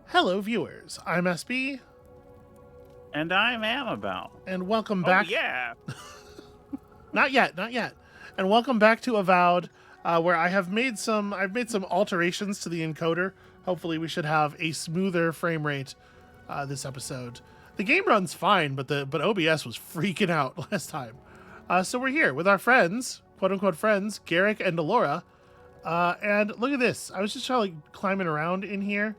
Hello, viewers. I'm SB, And I'm Amabel. and welcome back. Oh, yeah. Not yet, not yet. And welcome back to Avowed, where I've made some alterations to the encoder. Hopefully, we should have a smoother frame rate this episode. The game runs fine, but OBS was freaking out last time. So we're here with our friends, quote unquote friends, Garrick and Eora. And look at this. I was just climbing around in here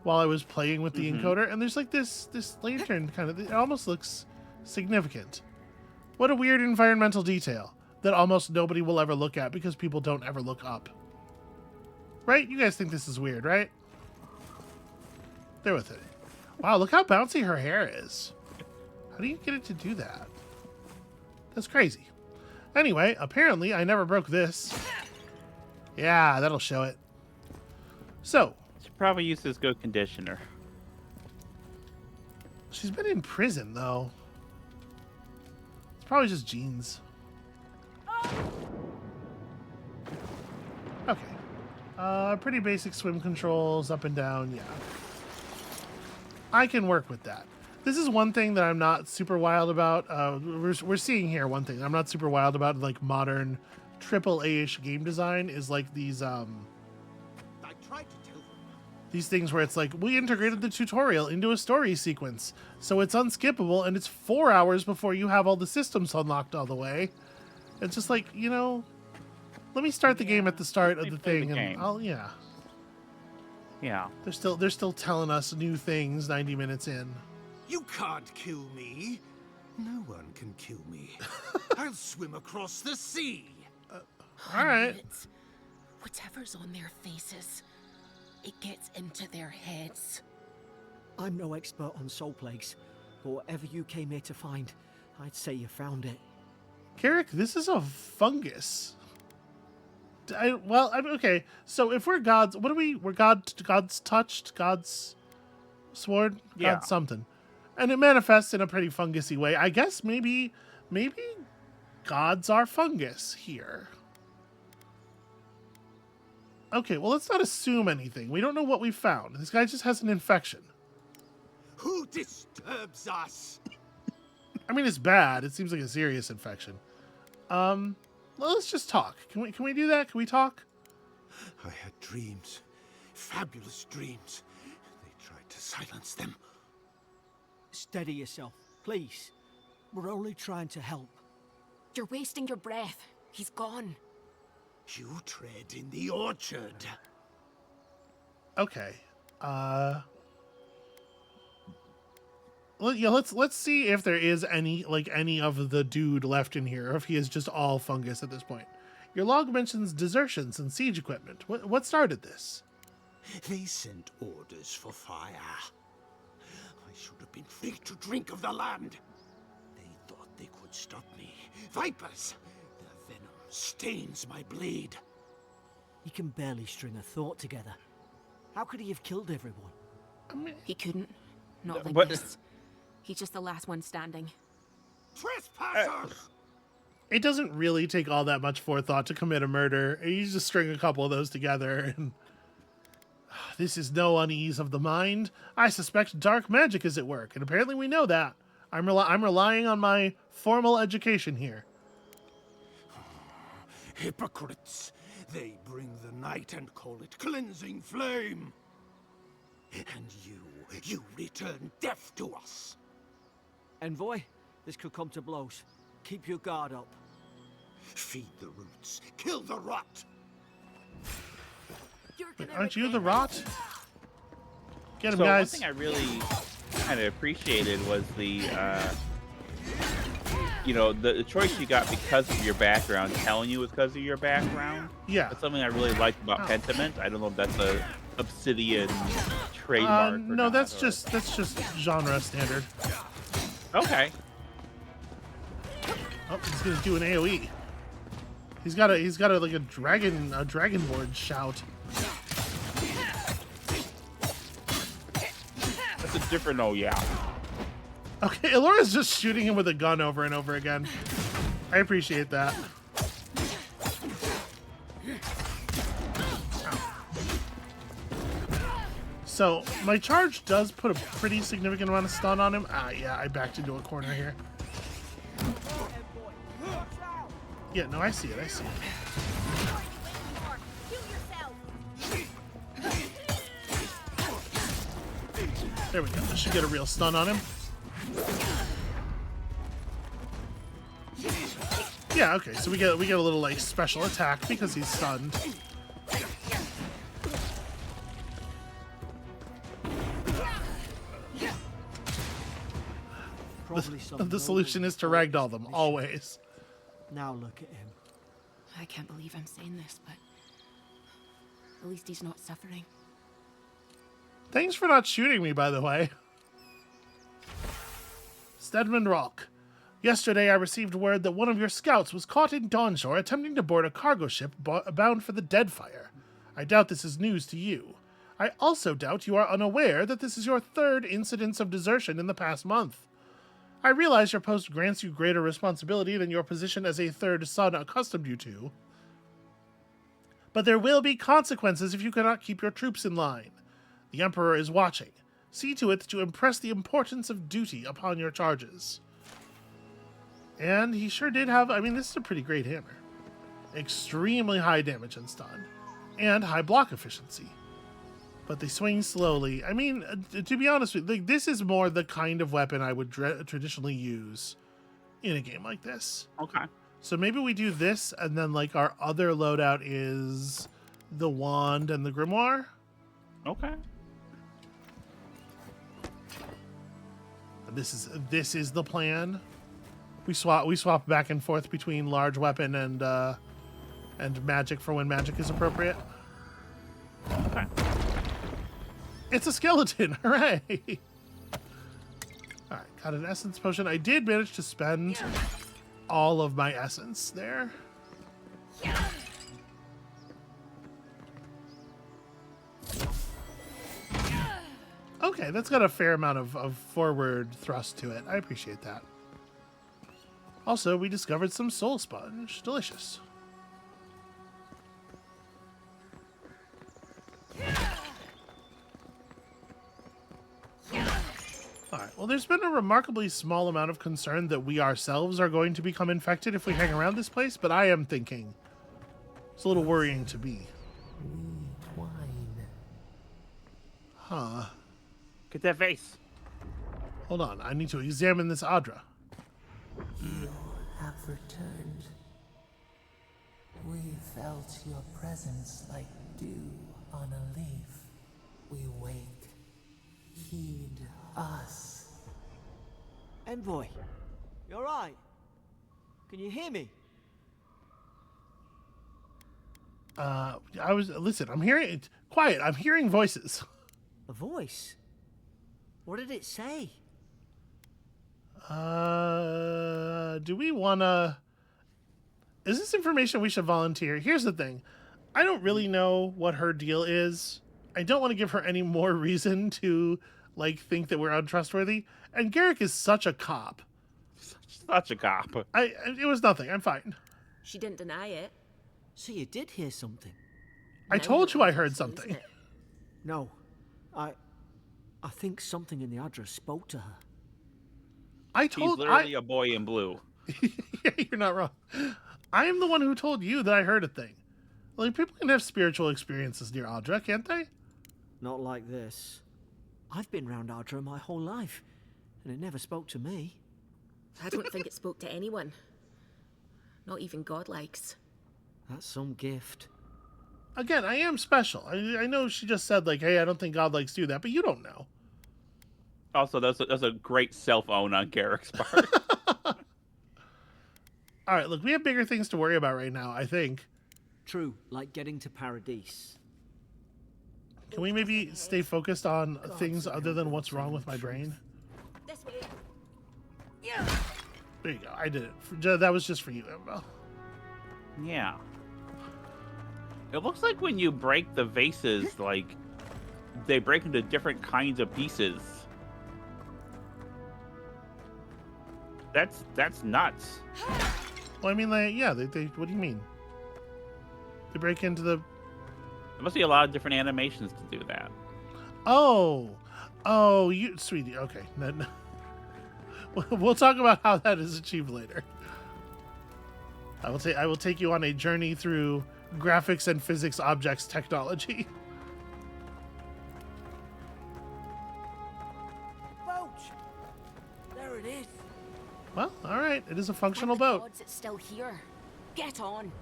while I was playing with the encoder, and there's like this lantern kind of. It almost looks significant. What a weird environmental detail that almost nobody will ever look at because people don't ever look up. Right? You guys think this is weird, right? Bear with it. Wow, look how bouncy her hair is. How do you get it to do that? That's crazy. Anyway, apparently I never broke this. Yeah, that'll show it. So, Should probably use this good conditioner. she's been in prison, though. It's probably just jeans. Okay. Pretty basic swim controls, up and down, yeah. I can work with that. This is one thing that I'm not super wild about. We're seeing here one thing I'm not super wild about, like modern AAA-ish game design, is like these I tried to tell them. these things where it's like, we integrated the tutorial into a story sequence, so it's unskippable, and it's 4 hours before you have all the systems unlocked all the way. It's just like, you know, let me start the game at the start of the play the thing, and game. I'll, yeah. Yeah. They're still telling us new things 90 minutes in. You can't kill me. No one can kill me. I'll swim across the sea. All right. It's whatever's on their faces, it gets into their heads. I'm no expert on soul plagues, but whatever you came here to find, I'd say you found it. Carrick, this is a fungus. Okay. So if we're gods, what are we? We're God's touched, God's sword, Yeah. God's something, and it manifests in a pretty fungusy way. I guess maybe gods are fungus here. Okay, well, let's not assume anything. We don't know what we found. This guy just has an infection. Who disturbs us? I mean, it's bad. It seems like a serious infection. Well, let's just talk. Can we do that? Can we talk? I had dreams. Fabulous dreams. They tried to silence them. Steady yourself, please. We're only trying to help. You're wasting your breath. He's gone. You tread in the orchard. Okay. Well, yeah, let's see if there is any of the dude left in here, or if he is just all fungus at this point. Your log mentions desertions and siege equipment. What started this? They sent orders for fire. I should have been free to drink of the land. They thought they could stop me. Vipers! Their venom stains my blade. He can barely string a thought together. How could he have killed everyone? I mean, He couldn't. Not like What? this. He's just the last one standing. Trespassers! it doesn't really take all that much forethought to commit a murder. You just string a couple of those together, and this is no unease of the mind. I suspect dark magic is at work, and apparently we know that. I'm relying on my formal education here. Hypocrites! They bring the night and call it cleansing flame. And you return death to us. Envoy, this could come to blows. Keep your guard up. Feed the roots, kill the rot. You're gonna Aren't you the regret rot? Get him, So one guys. thing I really kind of appreciated was the the choice you got because of your background, telling you it's because of your background. Yeah. That's something I really liked about Pentiment. I don't know if that's a Obsidian trademark. or No, not, that's or- just genre standard. Okay. Oh, he's gonna do an AOE. He's got a like a dragonborn shout. That's a different. Oh yeah. Okay, Elora's just shooting him with a gun over and over again. I appreciate that. So my charge does put a pretty significant amount of stun on him. Yeah, I backed into a corner here. Yeah, no, I see it. I see it. There we go. This should get a real stun on him. Yeah, okay. So we get a little like special attack because he's stunned. The solution is to ragdoll them always. Now look at him. I can't believe I'm saying this, but at least he's not suffering. Thanks for not shooting me, by the way. Stedman Rolk. Yesterday I received word that one of your scouts was caught in Dawnshore attempting to board a cargo ship bound for the Deadfire. I doubt this is news to you. I also doubt you are unaware that this is your third incidence of desertion in the past month. I realize your post grants you greater responsibility than your position as a third son accustomed you to. But there will be consequences if you cannot keep your troops in line. The Emperor is watching. See to it to impress the importance of duty upon your charges. And he sure did have, I mean, this is a pretty great hammer. Extremely high damage and stun. And high block efficiency. But they swing slowly. I mean, to be honest with you, like, this is more the kind of weapon I would traditionally use in a game like this. Okay. So maybe we do this, and then like our other loadout is the wand and the grimoire. Okay. This is the plan. We swap back and forth between large weapon and magic for when magic is appropriate. Okay. It's a skeleton! Hooray! Alright, got an essence potion. I did manage to spend all of my essence there. Okay, that's got a fair amount of forward thrust to it. I appreciate that. Also, we discovered some soul sponge. Delicious. Alright, well, there's been a remarkably small amount of concern that we ourselves are going to become infected if we hang around this place, but I am thinking it's a little worrying to be. Huh. Get that face. Hold on, I need to examine this Adra. You have returned. We felt your presence like dew on a leaf. We wake. Heed us. Envoy, you alright? Can you hear me? Listen, I'm hearing, quiet, I'm hearing voices. A voice? What did it say? Do we wanna, is this information we should volunteer? Here's the thing. I don't really know what her deal is. I don't want to give her any more reason to, like, think that we're untrustworthy. And Garrick is such a cop. Such a cop. It was nothing. I'm fine. She didn't deny it. So you did hear something? I told you I heard something. No. I think something in the address spoke to her. He's literally a boy in blue. Yeah, you're not wrong. I am the one who told you that I heard a thing. Like, people can have spiritual experiences near Audra, can't they? Not like this. I've been round Ardra my whole life, and it never spoke to me. I don't think it spoke to anyone. Not even godlikes. That's some gift. Again, I am special. I know she just said, like, hey, I don't think godlikes do that, but you don't know. Also, that's a great self-own on Garrick's part. All right, look, we have bigger things to worry about right now, I think. True, like getting to Paradis. Can we maybe stay focused on things other than what's wrong with my brain? This way. There you go. I did it. That was just for you, Amabel. Yeah. It looks like when you break the vases, like, they break into different kinds of pieces. That's nuts. Well, I mean, like, yeah, they what do you mean? They break into the... There must be a lot of different animations to do that. Oh, you, sweetie. Okay, no. We'll talk about how that is achieved later. I will take you on a journey through graphics and physics objects technology. Boat! There it is. Well, all right. It is a functional Thank the boat. gods it's still here. Get on.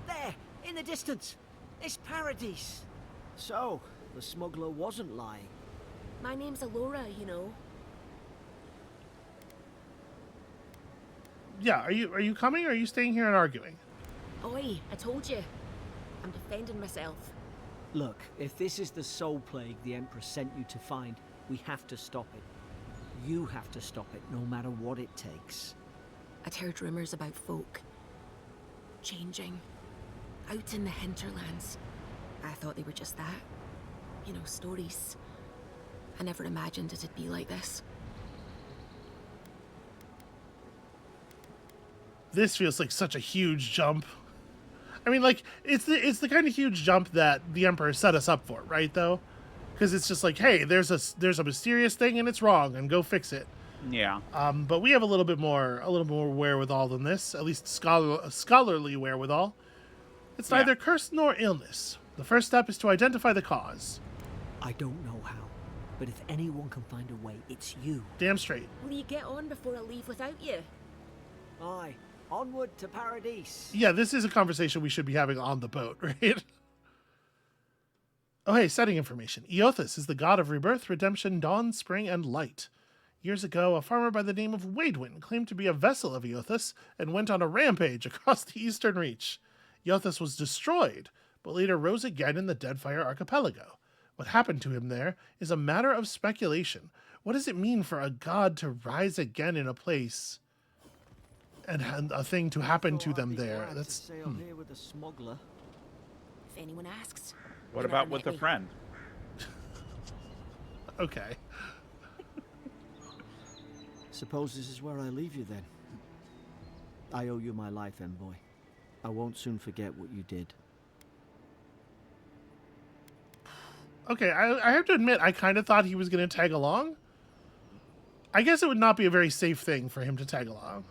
There, in the distance. It's Paradis. So, the smuggler wasn't lying. My name's Eora, you know. Yeah. Are you coming or are you staying here and arguing? Oi, I told you. I'm defending myself. Look, if this is the soul plague the Emperor sent you to find, we have to stop it. You have to stop it, no matter what it takes. I'd heard rumors about folk changing out in the hinterlands. I thought they were just that. You know, stories. I never imagined it'd be like this. This feels like such a huge jump. I mean, like it's the kind of huge jump that the Emperor set us up for, right? Though, because it's just like, hey, there's a mysterious thing and it's wrong, and go fix it. Yeah. But we have a little more wherewithal than this, at least scholarly wherewithal. It's Yeah. neither curse nor illness. The first step is to identify the cause. I don't know how, but if anyone can find a way, it's you. Damn straight. Will you get on before I leave without you? Aye, onward to Paradis. Yeah, this is a conversation we should be having on the boat, right? Oh, hey, setting information. Eothas is the god of rebirth, redemption, dawn, spring, and light. Years ago, a farmer by the name of Wadwin claimed to be a vessel of Eothas and went on a rampage across the eastern reach. Eothas was destroyed, but later rose again in the Deadfire Archipelago. What happened to him there is a matter of speculation. What does it mean for a god to rise again in a place and a thing to happen to them there? That's sail here with a smuggler. If anyone asks. What you about never with met a me. friend? okay. Suppose this is where I leave you then. I owe you my life, envoy. I won't soon forget what you did. Okay, I have to admit, I kind of thought he was going to tag along. I guess it would not be a very safe thing for him to tag along.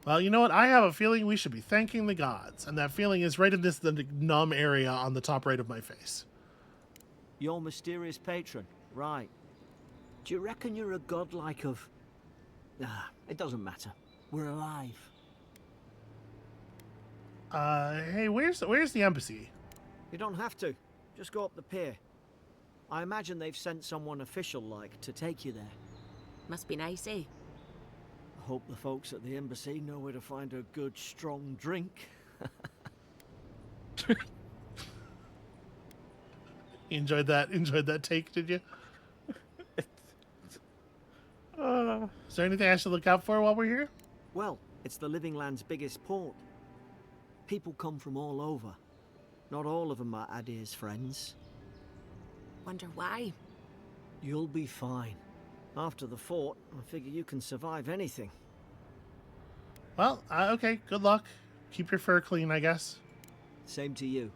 Well, you know what? I have a feeling we should be thanking the gods, and that feeling is right in the numb area on the top right of my face. Your mysterious patron, right. Do you reckon you're a godlike of... Ah, it doesn't matter. We're alive. Hey, where's the embassy? You don't have to. Just go up the pier. I imagine they've sent someone official-like to take you there. Must be nice, eh? I hope the folks at the embassy know where to find a good, strong drink. You enjoyed that take, did you? Is there anything I should look out for while we're here? Well, it's the Living Land's biggest port. People come from all over. Not all of them are Adir's friends. Wonder why. You'll be fine. After the fort, I figure you can survive anything. Well, okay, good luck. Keep your fur clean, I guess. Same to you.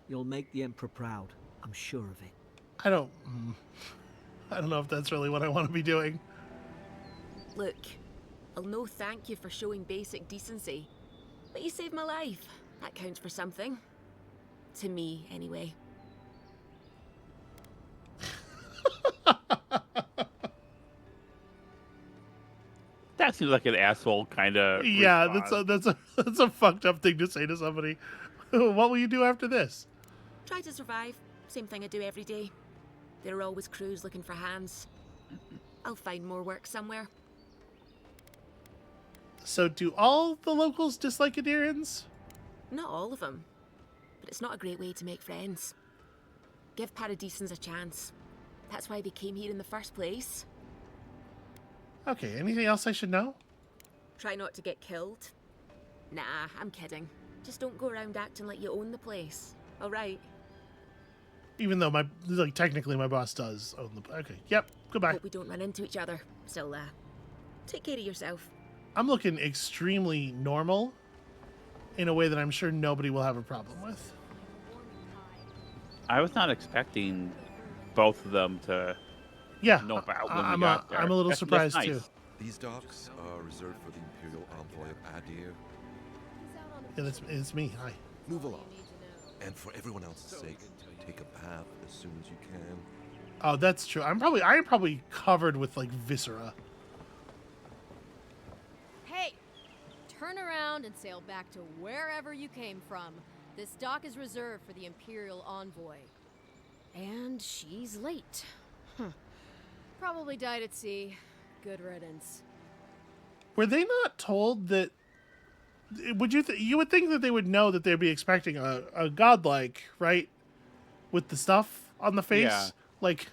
You'll make the Emperor proud. I'm sure of it. I don't know if that's really what I want to be doing. Look, I'll no thank you for showing basic decency. But you saved my life. That counts for something. To me, anyway. That seems like an asshole kind of. Yeah, that's a fucked up thing to say to somebody. What will you do after this? Try to survive. Same thing I do every day. There are always crews looking for hands. I'll find more work somewhere. So do all the locals dislike Adirans? Not all of them. But it's not a great way to make friends. Give Paradisans a chance. That's why they came here in the first place. Okay, anything else I should know? Try not to get killed. Nah, I'm kidding. Just don't go around acting like you own the place. Alright. Even though technically my boss does own the... Okay, yep, goodbye. Hope we don't run into each other. So, take care of yourself. I'm looking extremely normal in a way that I'm sure nobody will have a problem with. I was not expecting both of them to Yeah, know about when we I'm got there. I'm a little That's surprised nice. too. These docks are reserved for the Imperial Envoy of Adir. Yeah, it's me. Hi. Move along. And for everyone else's sake, take a bath as soon as you can. Oh, that's true. I'm probably covered with like viscera. Hey! Turn around and sail back to wherever you came from. This dock is reserved for the Imperial Envoy. And she's late. Probably died at sea. Good riddance. Were they not told that? Would you would think that they would know that they'd be expecting a godlike, right? With the stuff on the face, Yeah. like.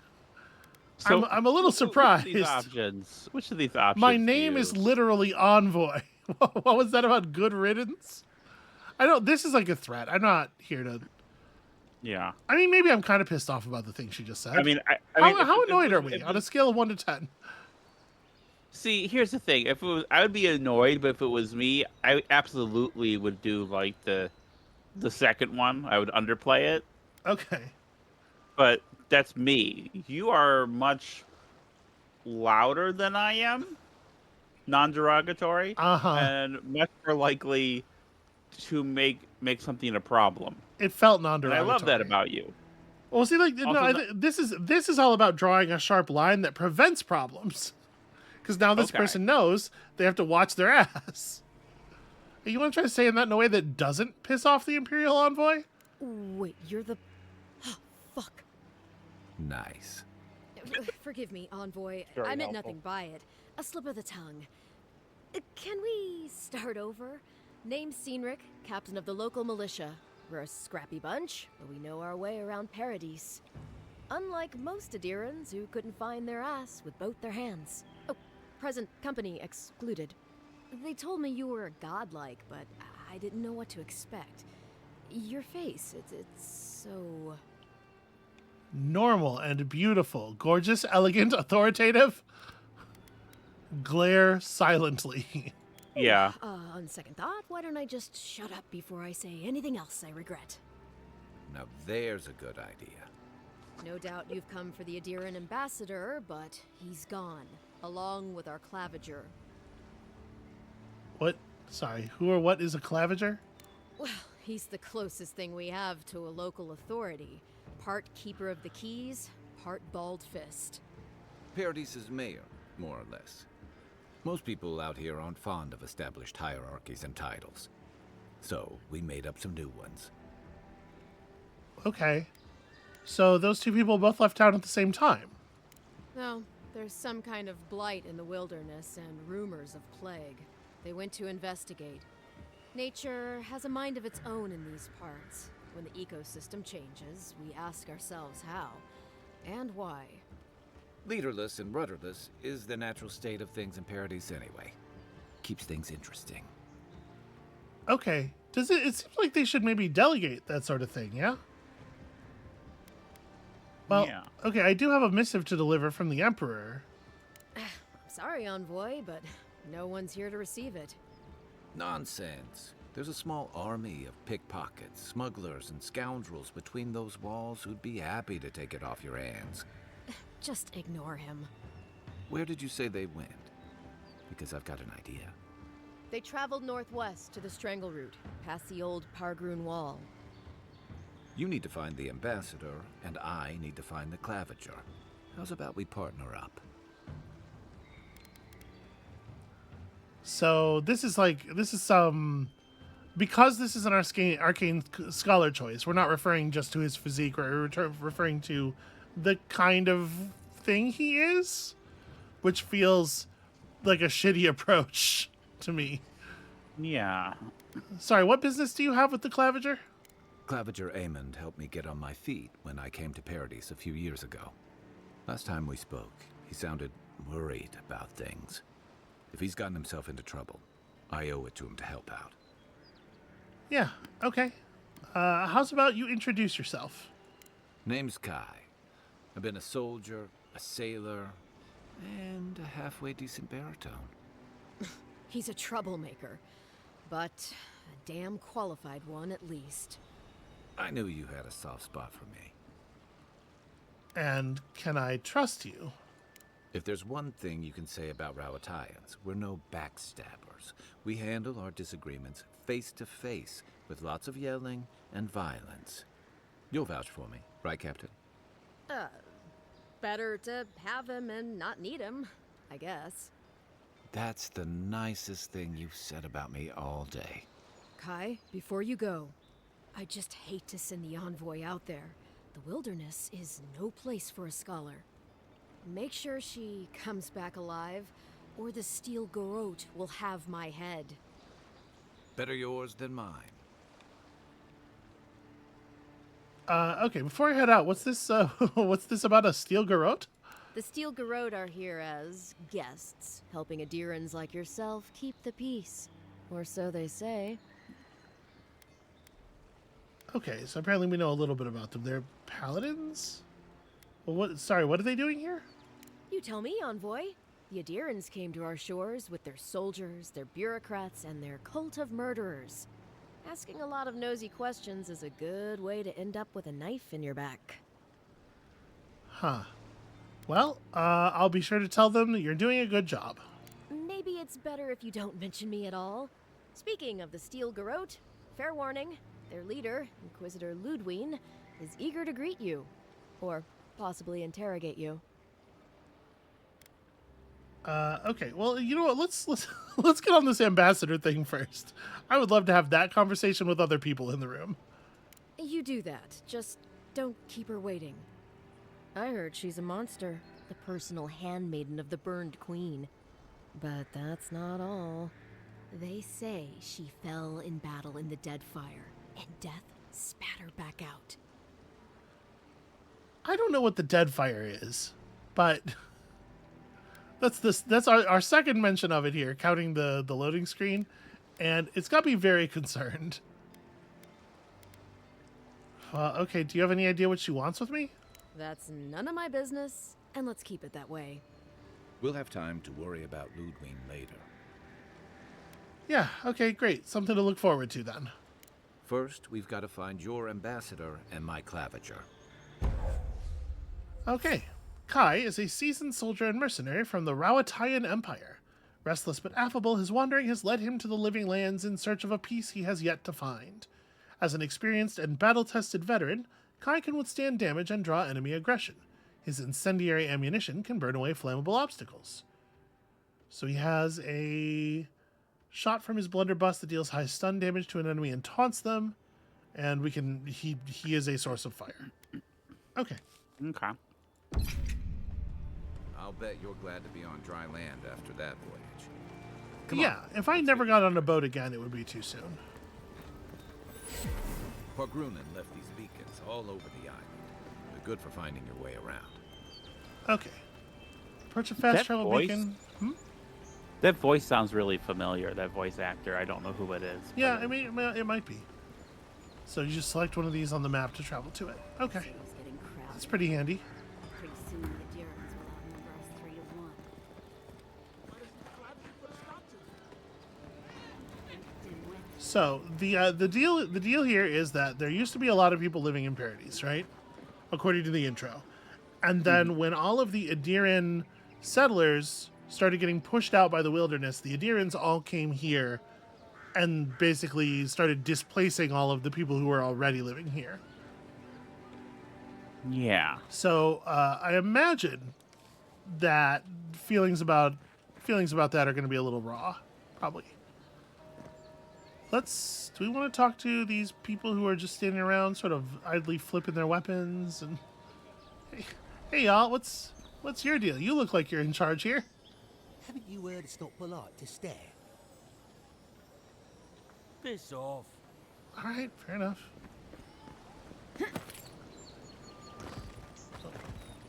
So I'm a little surprised. Which of these options? My do name you- is literally Envoy. What was that about? Good riddance? I don't. This is like a threat. I'm not here to. Yeah. I mean, maybe I'm kind of pissed off about the thing she just said. I mean, I mean, how if annoyed it are was- we if on it- a scale of 1 to 10? See, here's the thing. If it was, I would be annoyed, but if it was me, I absolutely would do like the second one. I would underplay it, Okay. but that's me. You are much louder than I am, non-derogatory, Uh-huh. and much more likely to make something a problem. It felt And non-derogatory. I love that about you. Well, see, like no, Also this is all about drawing a sharp line that prevents problems. Because now this Okay. person knows they have to watch their ass. You want to try to say that in a way that doesn't piss off the Imperial Envoy? Wait, you're the... Fuck. Nice. Forgive me, Envoy. Very I meant helpful. nothing by it. A slip of the tongue. Can we start over? Name's Cynric, captain of the local militia. We're a scrappy bunch, but we know our way around Paradis. Unlike most Adirans who couldn't find their ass with both their hands. Oh, present company excluded. They told me you were godlike, but I didn't know what to expect. Your face, it's so... Normal and beautiful, gorgeous, elegant, authoritative. Glare silently. Yeah. On second thought, why don't I just shut up before I say anything else I regret? Now there's a good idea. No doubt you've come for the Adiran ambassador, but he's gone, along with our claviger. What? Sorry, who or what is a claviger? Well, he's the closest thing we have to a local authority. Part keeper of the keys, part bald fist. Paradis' mayor, more or less. Most people out here aren't fond of established hierarchies and titles. So we made up some new ones. Okay. So those two people both left town at the same time. No, there's some kind of blight in the wilderness and rumors of plague. They went to investigate. Nature has a mind of its own in these parts. When the ecosystem changes, we ask ourselves how and why. Leaderless and rudderless is the natural state of things in Paradis anyway. Keeps things interesting. Okay. It seems like they should maybe delegate that sort of thing, yeah? Well, Yeah. okay, I do have a missive to deliver from the Emperor. I'm sorry, Envoy, but no one's here to receive it. Nonsense. There's a small army of pickpockets, smugglers, and scoundrels between those walls who'd be happy to take it off your hands. Just ignore him. Where did you say they went? Because I've got an idea. They traveled northwest to the Strangle Route, past the old Pargroon Wall. You need to find the ambassador, and I need to find the claviger. How's about we partner up? So this is some... Because this is an arcane scholar choice, we're not referring just to his physique, we're referring to the kind of thing he is, which feels like a shitty approach to me. Yeah. Sorry, what business do you have with the claviger? Claviger Amond helped me get on my feet when I came to Paradis a few years ago. Last time we spoke, he sounded worried about things. If he's gotten himself into trouble, I owe it to him to help out. Yeah, okay. How's about you introduce yourself? Name's Kai. I've been a soldier, a sailor, and a halfway decent baritone. He's a troublemaker, but a damn qualified one at least. I knew you had a soft spot for me. And can I trust you? If there's one thing you can say about Rowatayans, we're no backstabbers. We handle our disagreements face to face, with lots of yelling and violence. You'll vouch for me, right, Captain? Better to have him and not need him, I guess. That's the nicest thing you've said about me all day. Kai, before you go, I just hate to send the envoy out there. The wilderness is no place for a scholar. Make sure she comes back alive, or the steel garrote will have my head. Better yours than mine. Okay, before I head out, what's this what's this about a steel garrote? The steel garrote are here as guests, helping Adirans like yourself keep the peace. Or so they say. Okay, so apparently we know a little bit about them. They're paladins? Well, what are they doing here? You tell me, envoy. The Adirans came to our shores with their soldiers, their bureaucrats, and their cult of murderers. Asking a lot of nosy questions is a good way to end up with a knife in your back. Huh. Well, I'll be sure to tell them that you're doing a good job. Maybe it's better if you don't mention me at all. Speaking of the Steel Garrote, fair warning, their leader, Inquisitor Ludwine, is eager to greet you. Or possibly interrogate you. Okay, well, you know what? Let's get on this ambassador thing first. I would love to have that conversation with other people in the room. You do that. Just don't keep her waiting. I heard she's a monster, the personal handmaiden of the burned queen. But that's not all. They say she fell in battle in the dead fire, and death spat her back out. I don't know what the dead fire is, but that's our second mention of it here, counting the loading screen, and it's got me very concerned. Okay, do you have any idea what she wants with me? That's none of my business, and let's keep it that way. We'll have time to worry about Ludwine later. Yeah, okay, great. Something to look forward to then. First, we've got to find your ambassador and my claviger. Okay. Kai is a seasoned soldier and mercenary from the Rowatayan Empire. Restless but affable, his wandering has led him to the living lands in search of a peace he has yet to find. As an experienced and battle-tested veteran, Kai can withstand damage and draw enemy aggression. His incendiary ammunition can burn away flammable obstacles. So he has a shot from his blunderbuss that deals high stun damage to an enemy and taunts them, and he is a source of fire. Okay. Okay. I'll bet you're glad to be on dry land after that voyage. Yeah, if I never got on a boat again, it would be too soon. Pogrunin left these beacons all over the island. They're good for finding your way around. Okay. Approach a fast That travel voice? beacon. That voice sounds really familiar, that voice actor. I don't know who it is. Yeah, I mean, it might be. So you just select one of these on the map to travel to it. Okay. That's pretty handy. Pretty soon the Adirans will outnumber us 3 to 1. So the deal here is that there used to be a lot of people living in Paradis, right? According to the intro. And then when all of the Adiran settlers started getting pushed out by the wilderness, the Adirans all came here and basically started displacing all of the people who were already living here. Yeah. So I imagine that feelings about that are going to be a little raw, probably. Do we want to talk to these people who are just standing around, sort of idly flipping their weapons? And hey y'all, what's your deal? You look like you're in charge here. Haven't you heard it's not polite to stare? Piss off. All right, fair enough.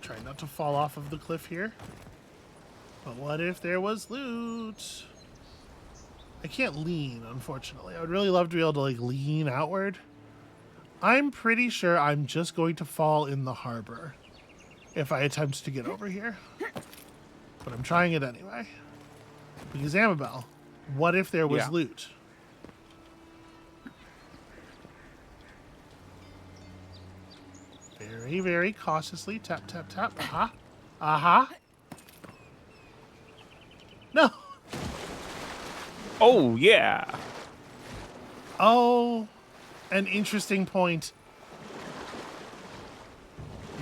Try not to fall off of the cliff here. But what if there was loot? I can't lean, unfortunately. I would really love to be able to, like, lean outward. I'm pretty sure I'm just going to fall in the harbor if I attempt to get over here. But I'm trying it anyway. Because, Amabel, what if there was loot? There Very, very cautiously. Tap, tap, tap. Aha. Aha. No. Oh, yeah. Oh, an interesting point.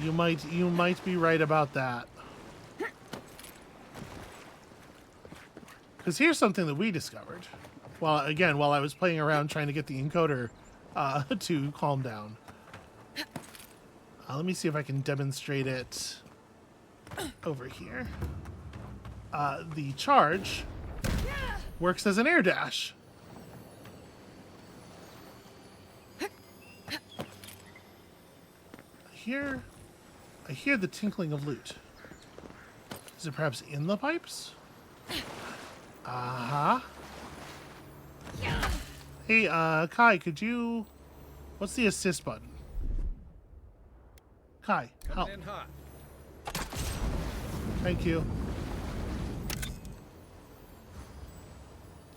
You might be right about that. Because here's something that we discovered. While I was playing around trying to get the encoder to calm down. Let me see if I can demonstrate it over here. The charge works as an air dash. I hear the tinkling of loot. Is it perhaps in the pipes? Uh-huh. Hey, Kai, could you... What's the assist button? Kai, help. Coming in hot. Thank you.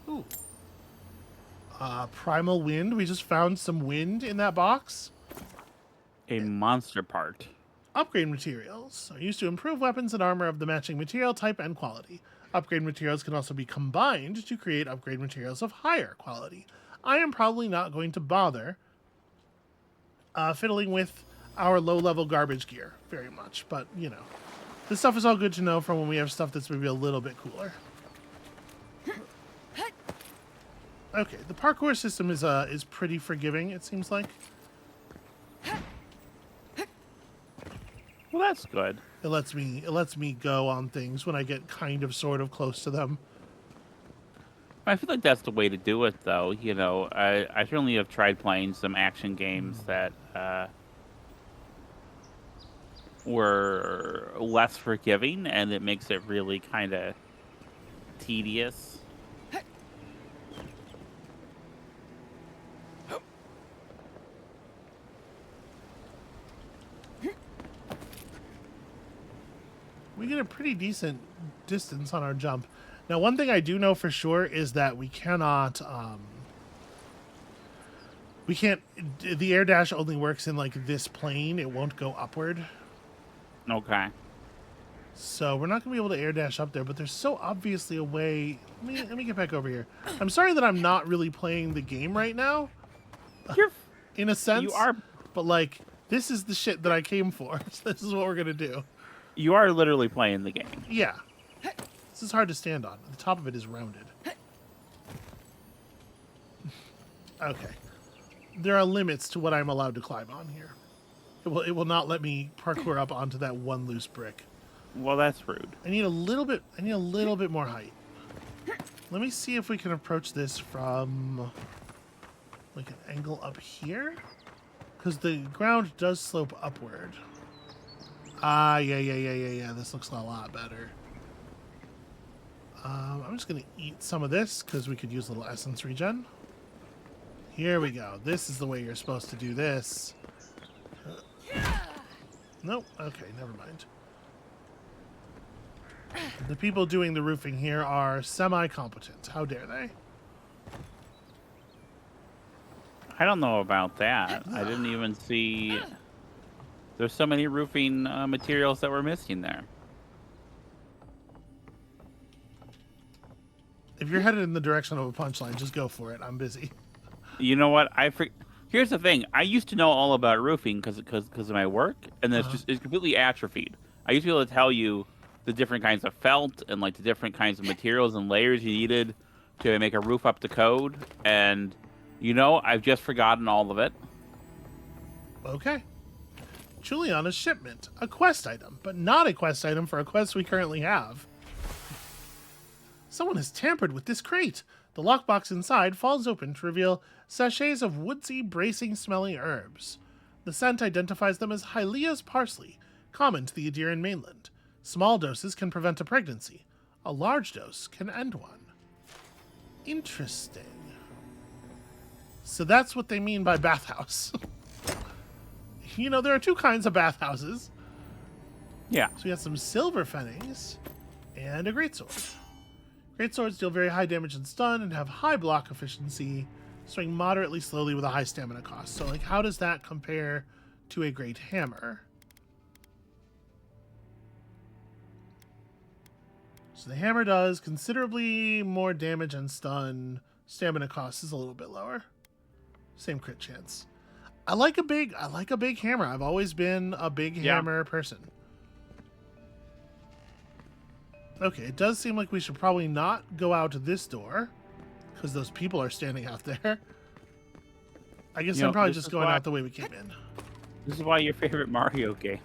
Ooh. Primal wind. We just found some wind in that box. A monster part. Upgrade materials are used to improve weapons and armor of the matching material type and quality. Upgrade materials can also be combined to create upgrade materials of higher quality. I am probably not going to bother fiddling with our low-level garbage gear very much, but, you know. This stuff is all good to know from when we have stuff that's maybe a little bit cooler. Okay, the parkour system is pretty forgiving, it seems like. Well, that's good. It lets me go on things when I get kind of sort of close to them. I feel like that's the way to do it, though. You know, I certainly have tried playing some action games that were less forgiving, and it makes it really kind of tedious. We get a pretty decent distance on our jump. Now, one thing I do know for sure is that we cannot, the air dash only works in, like, this plane. It won't go upward. Okay. So we're not going to be able to air dash up there, but there's so obviously a way. Let me get back over here. I'm sorry that I'm not really playing the game right now. You're, in a sense. You are. But, like, this is the shit that I came for. So this is what we're going to do. You are literally playing the game. Yeah. This is hard to stand on. The top of it is rounded. Okay. There are limits to what I'm allowed to climb on here. It will not let me parkour up onto that one loose brick. Well, that's rude. I need a little bit more height. Let me see if we can approach this from like an angle up here, because the ground does slope upward. Ah, yeah. This looks a lot better. I'm just gonna eat some of this because we could use a little essence regen. Here we go. This is the way you're supposed to do this. Nope. Okay, never mind. The people doing the roofing here are semi-competent. How dare they? I don't know about that. I didn't even see... There's so many roofing materials that were missing there. If you're headed in the direction of a punchline, just go for it. I'm busy. You know what? Here's the thing. I used to know all about roofing because of my work, and then it's completely atrophied. I used to be able to tell you the different kinds of felt and like the different kinds of materials and layers you needed to make a roof up to code, and you know, I've just forgotten all of it. Okay. Juliana's shipment. A quest item, but not a quest item for a quest we currently have. Someone has tampered with this crate. The lockbox inside falls open to reveal sachets of woodsy, bracing-smelling herbs. The scent identifies them as Hylea's parsley, common to the Adirian mainland. Small doses can prevent a pregnancy. A large dose can end one. Interesting. So that's what they mean by bathhouse. You know, there are two kinds of bathhouses. Yeah. So we got some silver fennings and a greatsword. Greatswords deal very high damage and stun and have high block efficiency, swing moderately slowly with a high stamina cost. So, like, how does that compare to a great hammer? So the hammer does considerably more damage and stun. Stamina cost is a little bit lower. Same crit chance. I like a big hammer. I've always been a big hammer person. Okay, it does seem like we should probably not go out this door because those people are standing out there. I guess I'm probably just going out the way we came in. This is why your favorite Mario game,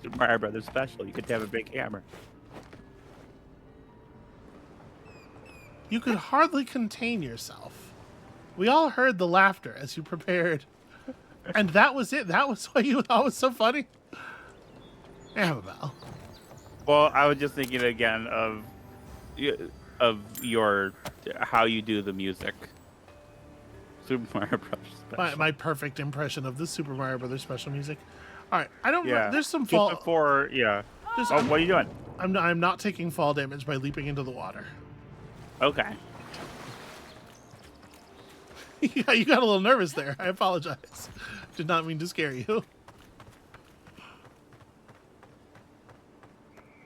Super Mario Brothers Special, you could have a big hammer. You could hardly contain yourself. We all heard the laughter as you prepared. And that was it. That was what you thought was so funny. Amabel. Well, I was just thinking again of your how you do the music. Super Mario Brothers Special. My perfect impression of the Super Mario Brothers Special music. All right, I don't. Yeah. There's some Just fall. before, yeah. Oh, what are you doing? I'm not taking fall damage by leaping into the water. Okay. Yeah, you got a little nervous there. I apologize. Did not mean to scare you.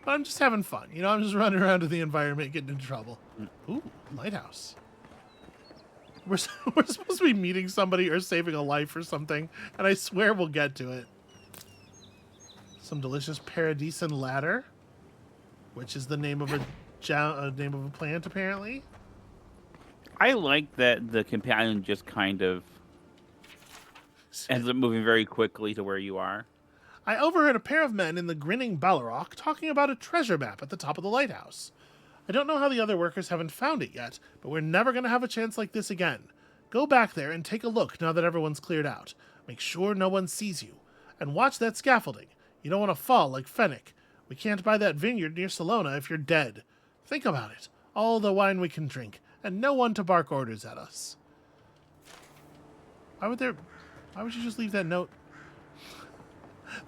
But I'm just having fun. You know, I'm just running around in the environment getting into trouble. Ooh, lighthouse. We're supposed to be meeting somebody or saving a life or something, and I swear we'll get to it. Some delicious Paradis ladder, which is the name of a plant, apparently. I like that the companion just kind of ends up moving very quickly to where you are. I overheard a pair of men in the grinning Balrog talking about a treasure map at the top of the lighthouse. I don't know how the other workers haven't found it yet, but we're never going to have a chance like this again. Go back there and take a look now that everyone's cleared out. Make sure no one sees you. And watch that scaffolding. You don't want to fall like Fennec. We can't buy that vineyard near Salona if you're dead. Think about it. All the wine we can drink, and no one to bark orders at us. Why would you just leave that note?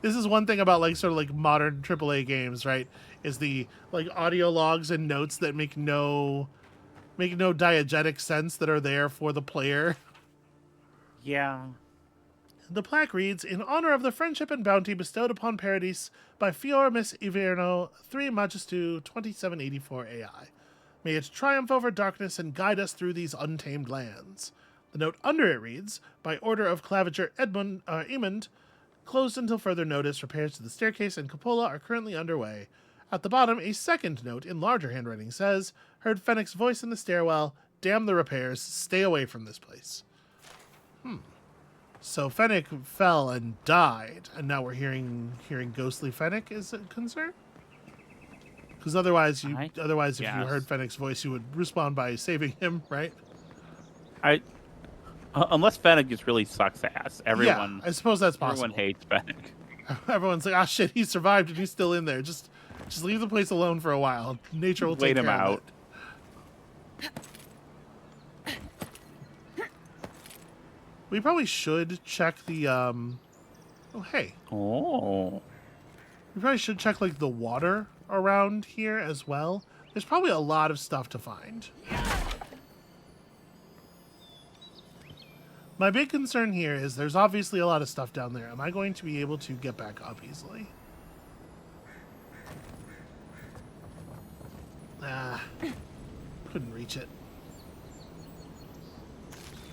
This is one thing about sort of modern AAA games, right? Is the audio logs and notes that make no diegetic sense that are there for the player. Yeah. The plaque reads, "In honor of the friendship and bounty bestowed upon Paradis by Fior Miss Iverno, 3 Magistu 2784 AI. May it triumph over darkness and guide us through these untamed lands." The note under it reads, "By order of Claviger Emond, closed until further notice, repairs to the staircase and cupola are currently underway." At the bottom, a second note in larger handwriting says, "Heard Fennec's voice in the stairwell. Damn the repairs. Stay away from this place." So Fennec fell and died, and now we're hearing ghostly Fennec is a concern? Because otherwise, if you heard Fennec's voice, you would respond by saving him, right? Unless Fennec just really sucks ass. Everyone, yeah, I suppose that's possible. Everyone hates Fennec. Everyone's like, "Ah, shit, he survived and he's still in there. Just leave the place alone for a while. Nature will take care of it." We probably should check the Oh, hey. Oh. We probably should check the water around here as well. There's probably a lot of stuff to find. My big concern here is there's obviously a lot of stuff down there. Am I going to be able to get back up easily? Couldn't reach it.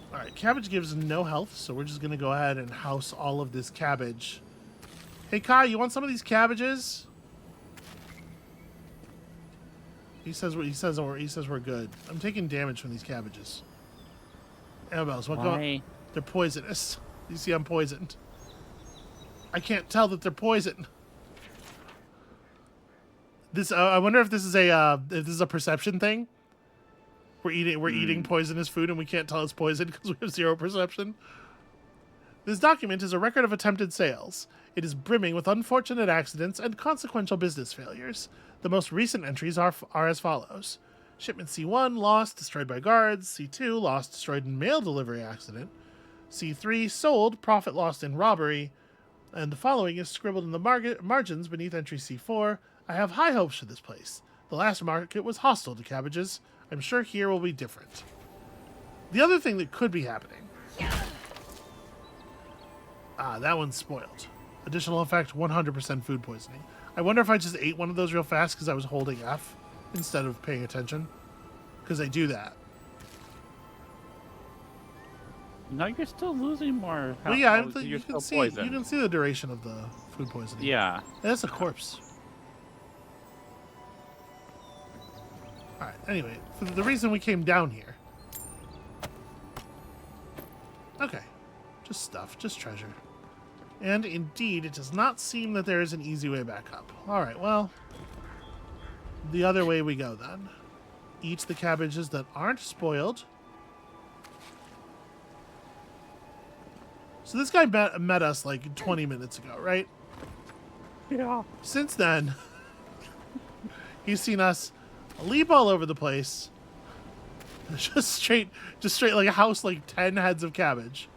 Alright, cabbage gives no health, so we're just going to go ahead and house all of this cabbage. Hey, Kai, you want some of these cabbages? He says we're good. I'm taking damage from these cabbages. Amabel's, what going? They're poisonous. You see, I'm poisoned. I can't tell that they're poisoned. This I wonder if this is a perception thing. We're eating poisonous food and we can't tell it's poison because we have 0 perception. This document is a record of attempted sales. It is brimming with unfortunate accidents and consequential business failures. The most recent entries are as follows. Shipment C1, lost, destroyed by guards. C2, lost, destroyed in mail delivery accident. C3, sold, profit lost in robbery. And the following is scribbled in the margins beneath entry C4. I have high hopes for this place. The last market was hostile to cabbages. I'm sure here will be different. The other thing that could be happening. That one's spoiled. Additional effect, 100% food poisoning. I wonder if I just ate one of those real fast because I was holding F. instead of paying attention, because they do that. No, you're still losing more. But yeah, you're you still can see poisoned. you can see the duration of the food poisoning. Yeah. That's a corpse. All right. Anyway, for the reason we came down here. Okay, just stuff, just treasure. And indeed, it does not seem that there is an easy way back up. All right, well, the other way we go then. Eat the cabbages that aren't spoiled. So this guy met us like 20 minutes ago, right? Yeah. Since then, he's seen us leap all over the place. Just straight like a house, like 10 heads of cabbage.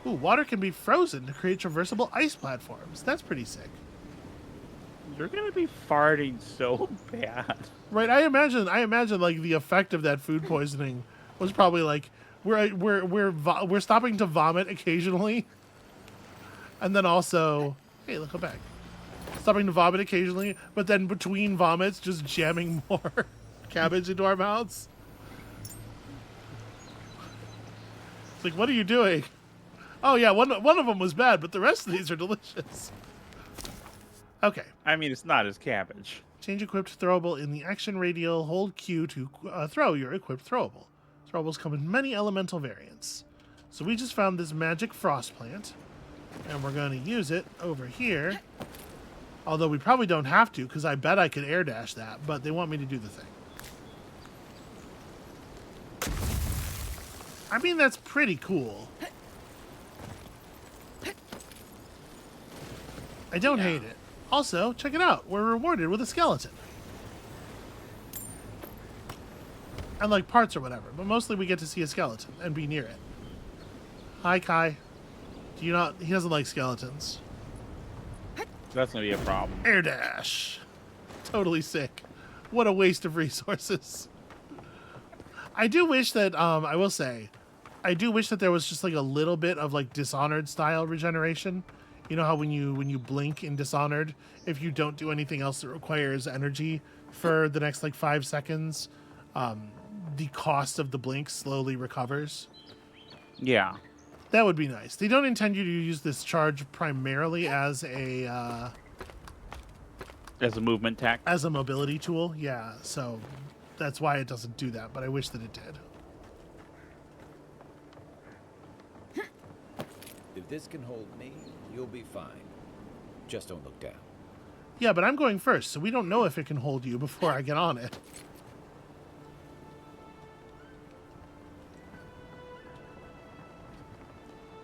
Ooh, water can be frozen to create traversable ice platforms. That's pretty sick. You're gonna be farting so bad. Right, I imagine like the effect of that food poisoning was probably like we're stopping to vomit occasionally, and then also, hey, look, go back. Stopping to vomit occasionally, but then between vomits, just jamming more cabbage into our mouths. It's like, what are you doing? Oh yeah, one of them was bad, but the rest of these are delicious. Okay. I mean, it's not as cabbage. Change equipped throwable in the action radial. Hold Q to throw your equipped throwable. Throwables come in many elemental variants. So we just found this magic frost plant, and we're going to use it over here. Although we probably don't have to, because I bet I could air dash that, but they want me to do the thing. I mean, that's pretty cool. I don't hate it. Also, check it out. We're rewarded with a skeleton. And like parts or whatever, but mostly we get to see a skeleton and be near it. Hi, Kai. Do you not? He doesn't like skeletons. That's gonna be a problem. Air dash. Totally sick. What a waste of resources. I do wish that, I will say, I do wish that there was just like a little bit of like Dishonored style regeneration. You know how when you blink in Dishonored, if you don't do anything else that requires energy for the next like 5 seconds, the cost of the blink slowly recovers? Yeah. That would be nice. They don't intend you to use this charge primarily as a movement tech. As a mobility tool, yeah. So that's why it doesn't do that, but I wish that it did. If this can hold me, you'll be fine. Just don't look down. Yeah, but I'm going first, so we don't know if it can hold you before I get on it.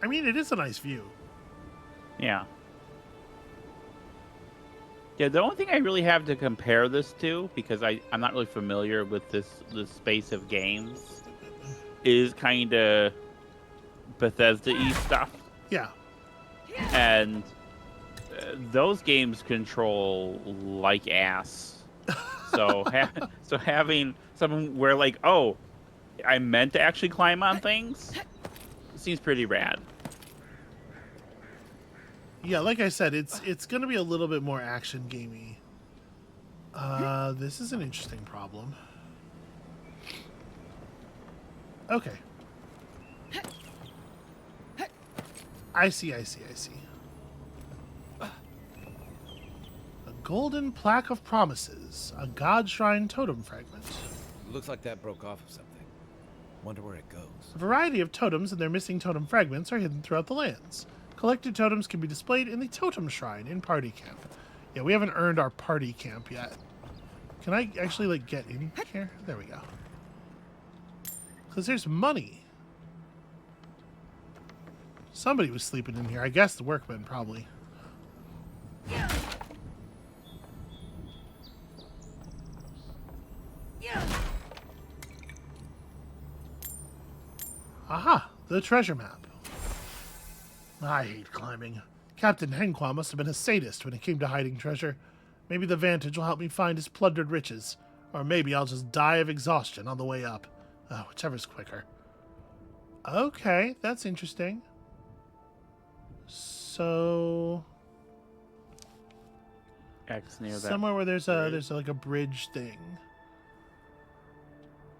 I mean, it is a nice view. Yeah. Yeah, the only thing I really have to compare this to, because I'm not really familiar with this space of games, is kind of Bethesda-y stuff. Yeah. And those games control like ass. So so having something where like, oh, I meant to actually climb on things, seems pretty rad. Yeah, like I said, it's going to be a little bit more action gamey. This is an interesting problem. Okay. I see. A golden plaque of promises. A god shrine totem fragment. Looks like that broke off of something. Wonder where it goes. A variety of totems and their missing totem fragments are hidden throughout the lands. Collected totems can be displayed in the totem shrine in party camp. Yeah, we haven't earned our party camp yet. Can I actually like get in here? There we go. Because there's money. Somebody was sleeping in here. I guess the workmen, probably. Aha! The treasure map. I hate climbing. Captain Henqua must have been a sadist when it came to hiding treasure. Maybe the Vantage will help me find his plundered riches. Or maybe I'll just die of exhaustion on the way up. Whichever's quicker. Okay, that's interesting. So X near that. somewhere where there's like a bridge thing.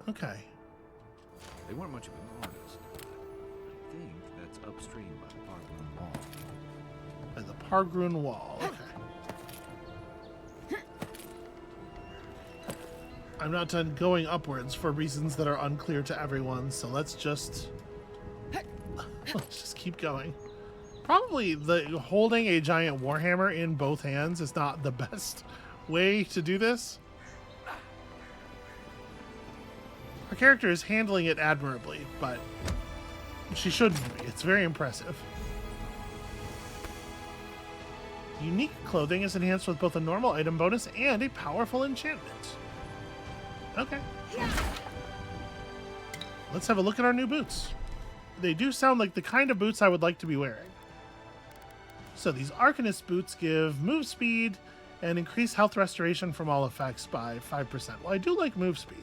Okay. They weren't much of an artist. I think that's upstream by the Parkland Wall. By the Pargrun Wall. Okay. I'm not done going upwards for reasons that are unclear to everyone, so let's just keep going. Probably holding a giant warhammer in both hands is not the best way to do this. Her character is handling it admirably, but she shouldn't be. It's very impressive. Unique clothing is enhanced with both a normal item bonus and a powerful enchantment. Okay. Let's have a look at our new boots. They do sound like the kind of boots I would like to be wearing. So these Arcanist boots give move speed and increase health restoration from all effects by 5%. Well, I do like move speed.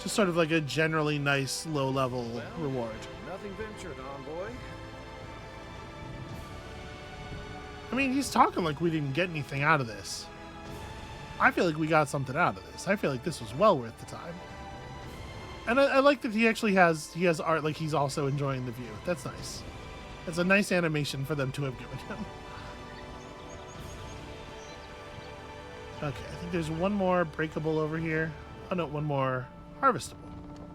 Just sort of like a generally nice low-level reward. Nothing ventured, envoy. I mean, he's talking like we didn't get anything out of this. I feel like we got something out of this. I feel like this was well worth the time. And I like that he actually has art, like he's also enjoying the view. That's nice. It's a nice animation for them to have given him. Okay, I think there's one more breakable over here. Oh no, one more harvestable.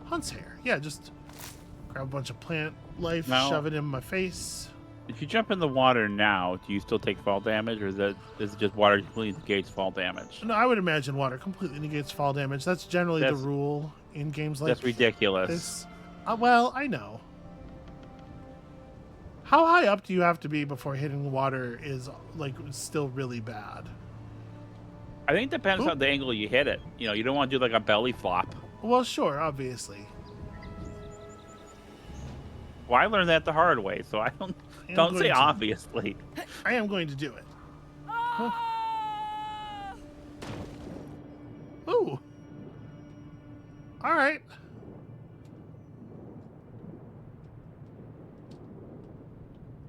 Hunt's hair. Yeah, just grab a bunch of plant life, shove it in my face. If you jump in the water now, do you still take fall damage, or is it just water completely negates fall damage? No, I would imagine water completely negates fall damage. That's generally the rule in games like this. That's ridiculous. This. Well, I know. How high up do you have to be before hitting water is like still really bad? I think it depends on the angle you hit it. You know, you don't want to do like a belly flop. Well, sure, obviously. Well, I learned that the hard way, so I don't say obviously. I am going to do it. Huh. Ooh. All right.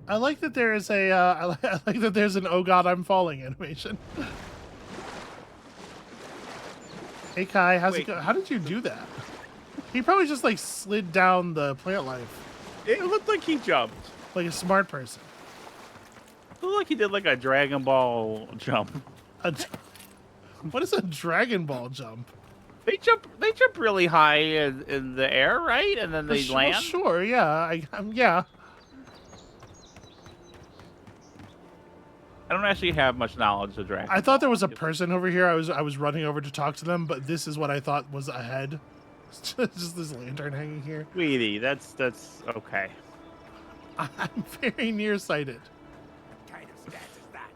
I like that there is a. I like that there's an "Oh God, I'm falling" animation. Hey Kai, how's it go? How did you do that? He probably just like slid down the plant life. It looked like he jumped. Like a smart person. It looked like he did like a Dragon Ball jump. What is a Dragon Ball jump? They jump really high in the air, right? And then they land. Well, sure, yeah. Yeah. I don't actually have much knowledge of Dragon Ball. I thought there was a person over here. I was running over to talk to them, but this is what I thought was ahead. Just this lantern hanging here. Sweetie, that's okay. I'm very nearsighted. What kind of stance is that?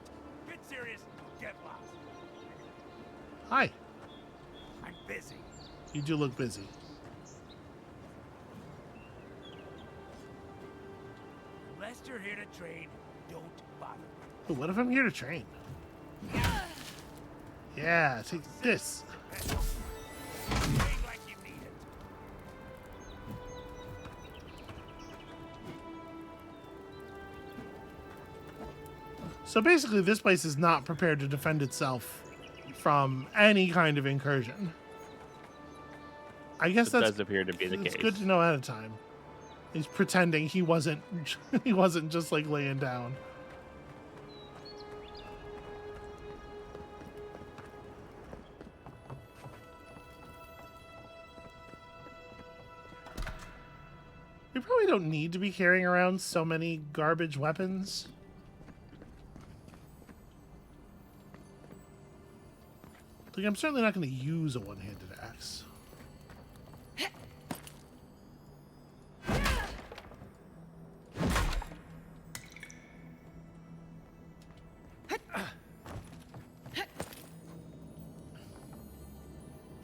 Get serious, get lost. Hi. I'm busy. You do look busy. Unless you're here to train, don't bother. Ooh, what if I'm here to train? Yeah, take this. Like you need it. So basically, this place is not prepared to defend itself from any kind of incursion. I guess that does appear to be the case. It's good to know ahead of time. He's pretending he wasn't just like laying down. We probably don't need to be carrying around so many garbage weapons. Like, I'm certainly not going to use a one-handed axe.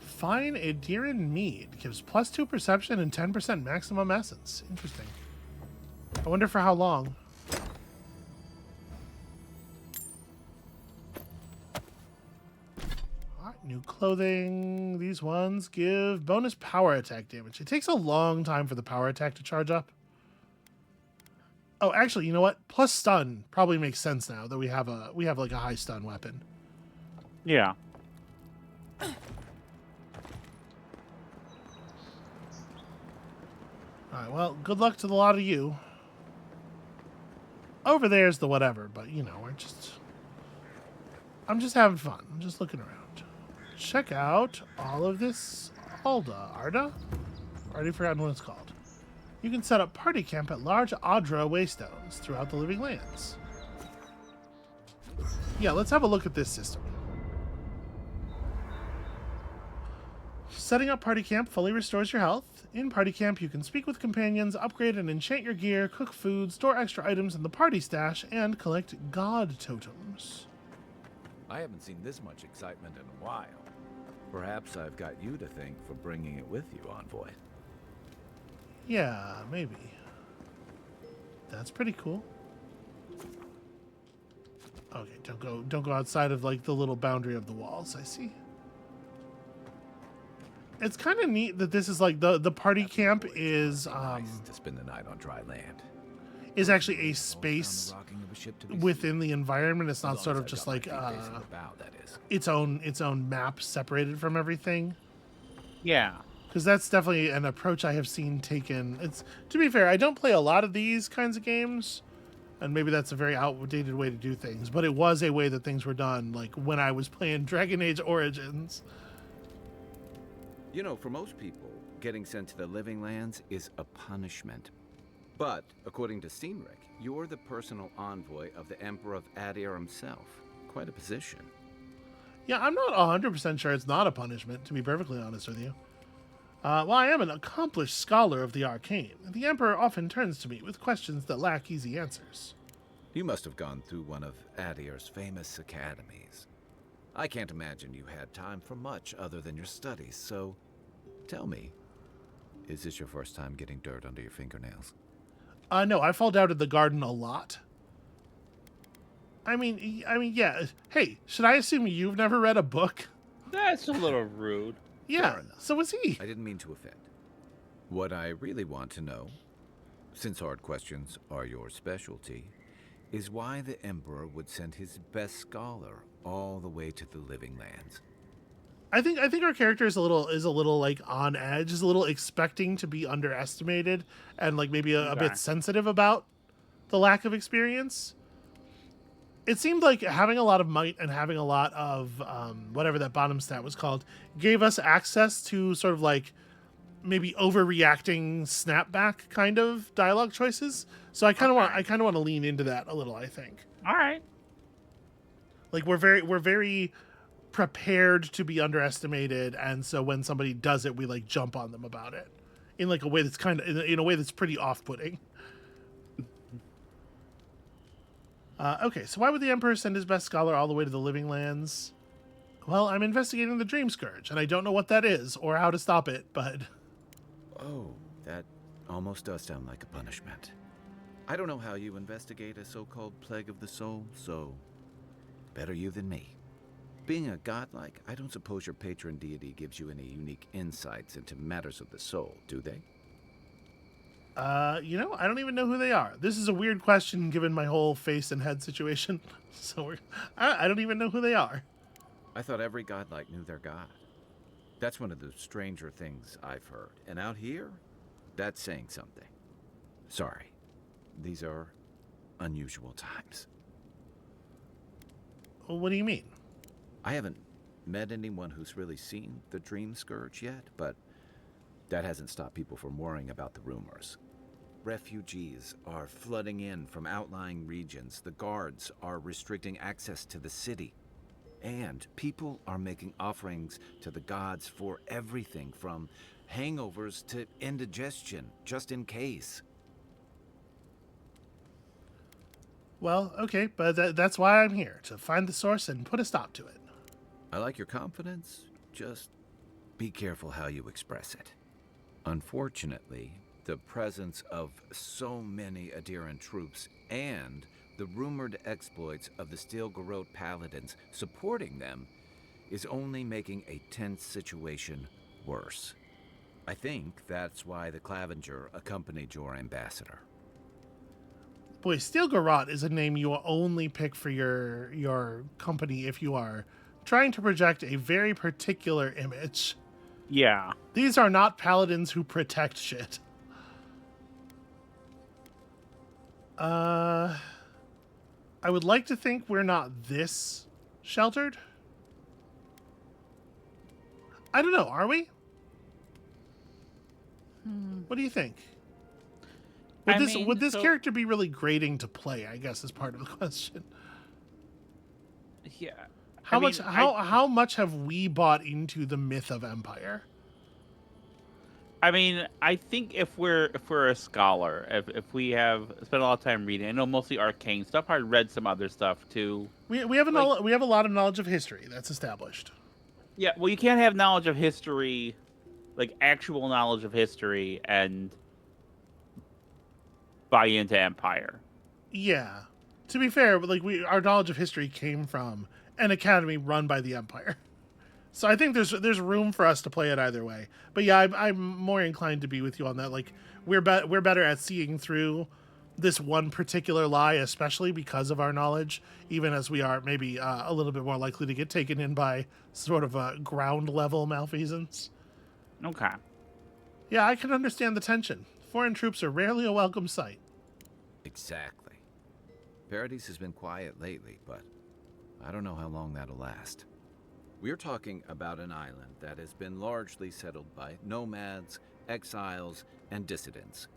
Fine Adiran Mead gives +2 perception and 10% maximum essence. Interesting. I wonder for how long. Alright, new clothing. These ones give bonus power attack damage. It takes a long time for the power attack to charge up. Oh, actually, you know what? Plus stun probably makes sense now that we have like a high stun weapon. Yeah. Alright, well, good luck to the lot of you. Over there's the whatever, but you know, I'm just having fun. I'm just looking around. Check out all of this Arda? Already forgotten what it's called. You can set up party camp at large Adra waystones throughout the living lands. Yeah, let's have a look at this system. Setting up party camp fully restores your health. In party camp, you can speak with companions, upgrade and enchant your gear, cook food, store extra items in the party stash, and collect god totems. I haven't seen this much excitement in a while. Perhaps I've got you to thank for bringing it with you, Envoy. Yeah, maybe. That's pretty cool. Okay, don't go outside of like the little boundary of the walls, I see. It's kind of neat that this is like the party camp is Nice to spend the night on dry land. is actually a space within the environment. It's not sort of just like its own map separated from everything. Yeah. Because that's definitely an approach I have seen taken. It's, to be fair, I don't play a lot of these kinds of games, and maybe that's a very outdated way to do things, but it was a way that things were done, like when I was playing Dragon Age Origins. You know, for most people, getting sent to the living lands is a punishment. But, according to Cynric, you're the personal envoy of the Emperor of Adir himself. Quite a position. Yeah, I'm not 100% sure it's not a punishment, to be perfectly honest with you. While I am an accomplished scholar of the arcane, the Emperor often turns to me with questions that lack easy answers. You must have gone through one of Adir's famous academies. I can't imagine you had time for much other than your studies, so tell me, is this your first time getting dirt under your fingernails? No, I fall down in the garden a lot. I mean, yeah. Hey, should I assume you've never read a book? That's a little rude. Yeah, so was he. I didn't mean to offend. What I really want to know, since hard questions are your specialty, is why the Emperor would send his best scholar all the way to the living lands. I think our character is a little like on edge, is a little expecting to be underestimated, and like maybe a bit sensitive about the lack of experience. It seemed like having a lot of might and having a lot of whatever that bottom stat was called gave us access to sort of like maybe overreacting snapback kind of dialogue choices. So I kind of want to lean into that a little, I think. All right. Like we're very prepared to be underestimated, and so when somebody does it, we like jump on them about it in like a way that's kind of in a way that's pretty off-putting. Okay, so why would the Emperor send his best scholar all the way to the living lands? Well, I'm investigating the Dream Scourge, and I don't know what that is or how to stop it, but... Oh, that almost does sound like a punishment. I don't know how you investigate a so-called plague of the soul, so better you than me. Being a godlike, I don't suppose your patron deity gives you any unique insights into matters of the soul, do they? You know, I don't even know who they are. This is a weird question given my whole face and head situation. So I don't even know who they are. I thought every godlike knew their god. That's one of the stranger things I've heard. And out here, that's saying something. Sorry, these are unusual times. Well, what do you mean? I haven't met anyone who's really seen the Dream Scourge yet, but that hasn't stopped people from worrying about the rumors. Refugees are flooding in from outlying regions. The guards are restricting access to the city. And people are making offerings to the gods for everything from hangovers to indigestion, just in case. Well, okay, but that's why I'm here, to find the source and put a stop to it. I like your confidence. Just be careful how you express it. Unfortunately, the presence of so many Adiran troops and the rumored exploits of the Steel Garrote paladins supporting them is only making a tense situation worse. I think that's why the Clavenger accompanied your ambassador. Boy, Steel Garrote is a name you will only pick for your company if you are trying to project a very particular image. Yeah. These are not paladins who protect shit. I would like to think we're not this sheltered. I don't know, are we? What do you think? Would this character be really grating to play, I guess, is part of the question. Yeah. How much have we bought into the myth of Empire? I mean, I think if we're a scholar, if we have spent a lot of time reading, I know mostly arcane stuff. I read some other stuff too. We have a lot of knowledge of history that's established. Yeah, well, you can't have knowledge of history, like actual knowledge of history, and buy into Empire. Yeah, to be fair, like our knowledge of history came from an academy run by the Empire. So I think there's room for us to play it either way. But yeah, I'm more inclined to be with you on that. Like we're better at seeing through this one particular lie, especially because of our knowledge, even as we are maybe a little bit more likely to get taken in by sort of a ground level malfeasance. Okay. Yeah, I can understand the tension. Foreign troops are rarely a welcome sight. Exactly. Paradis has been quiet lately, but I don't know how long that'll last. We're talking about an island that has been largely settled by nomads, exiles, and dissidents.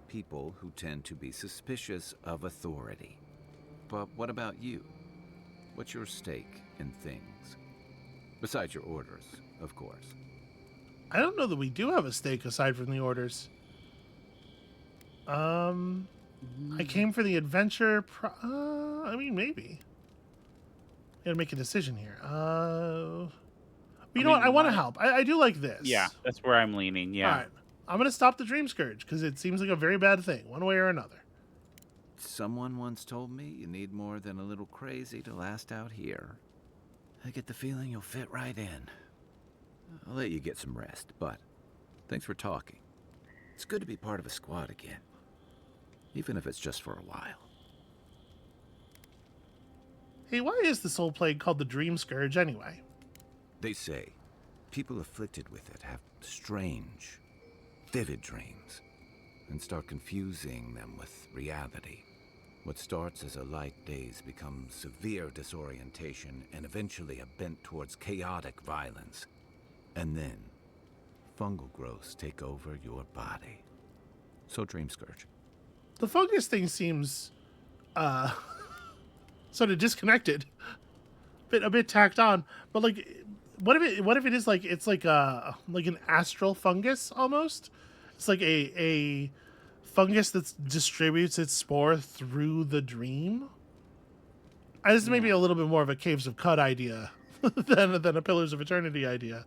People who tend to be suspicious of authority. But what about you? What's your stake in things? Besides your orders, of course. I don't know that we do have a stake aside from the orders. I came for the adventure. I mean, maybe. Gotta make a decision here. You know what? I want to help. I do like this. Yeah, that's where I'm leaning. Yeah. All right. I'm gonna stop the Dream Scourge because it seems like a very bad thing, one way or another. Someone once told me you need more than a little crazy to last out here. I get the feeling you'll fit right in. I'll let you get some rest, but thanks for talking. It's good to be part of a squad again, even if it's just for a while. Hey, why is this whole plague called the Dream Scourge anyway? They say people afflicted with it have strange, vivid dreams and start confusing them with reality. What starts as a light daze becomes severe disorientation and eventually a bent towards chaotic violence. And then, fungal growths take over your body. So Dream Scourge. The fungus thing seems, sort of disconnected, a bit tacked on. But like, what if it is like it's like an astral fungus almost? It's like a fungus that distributes its spore through the dream. This is maybe a little bit more of a Caves of Cut idea than a Pillars of Eternity idea.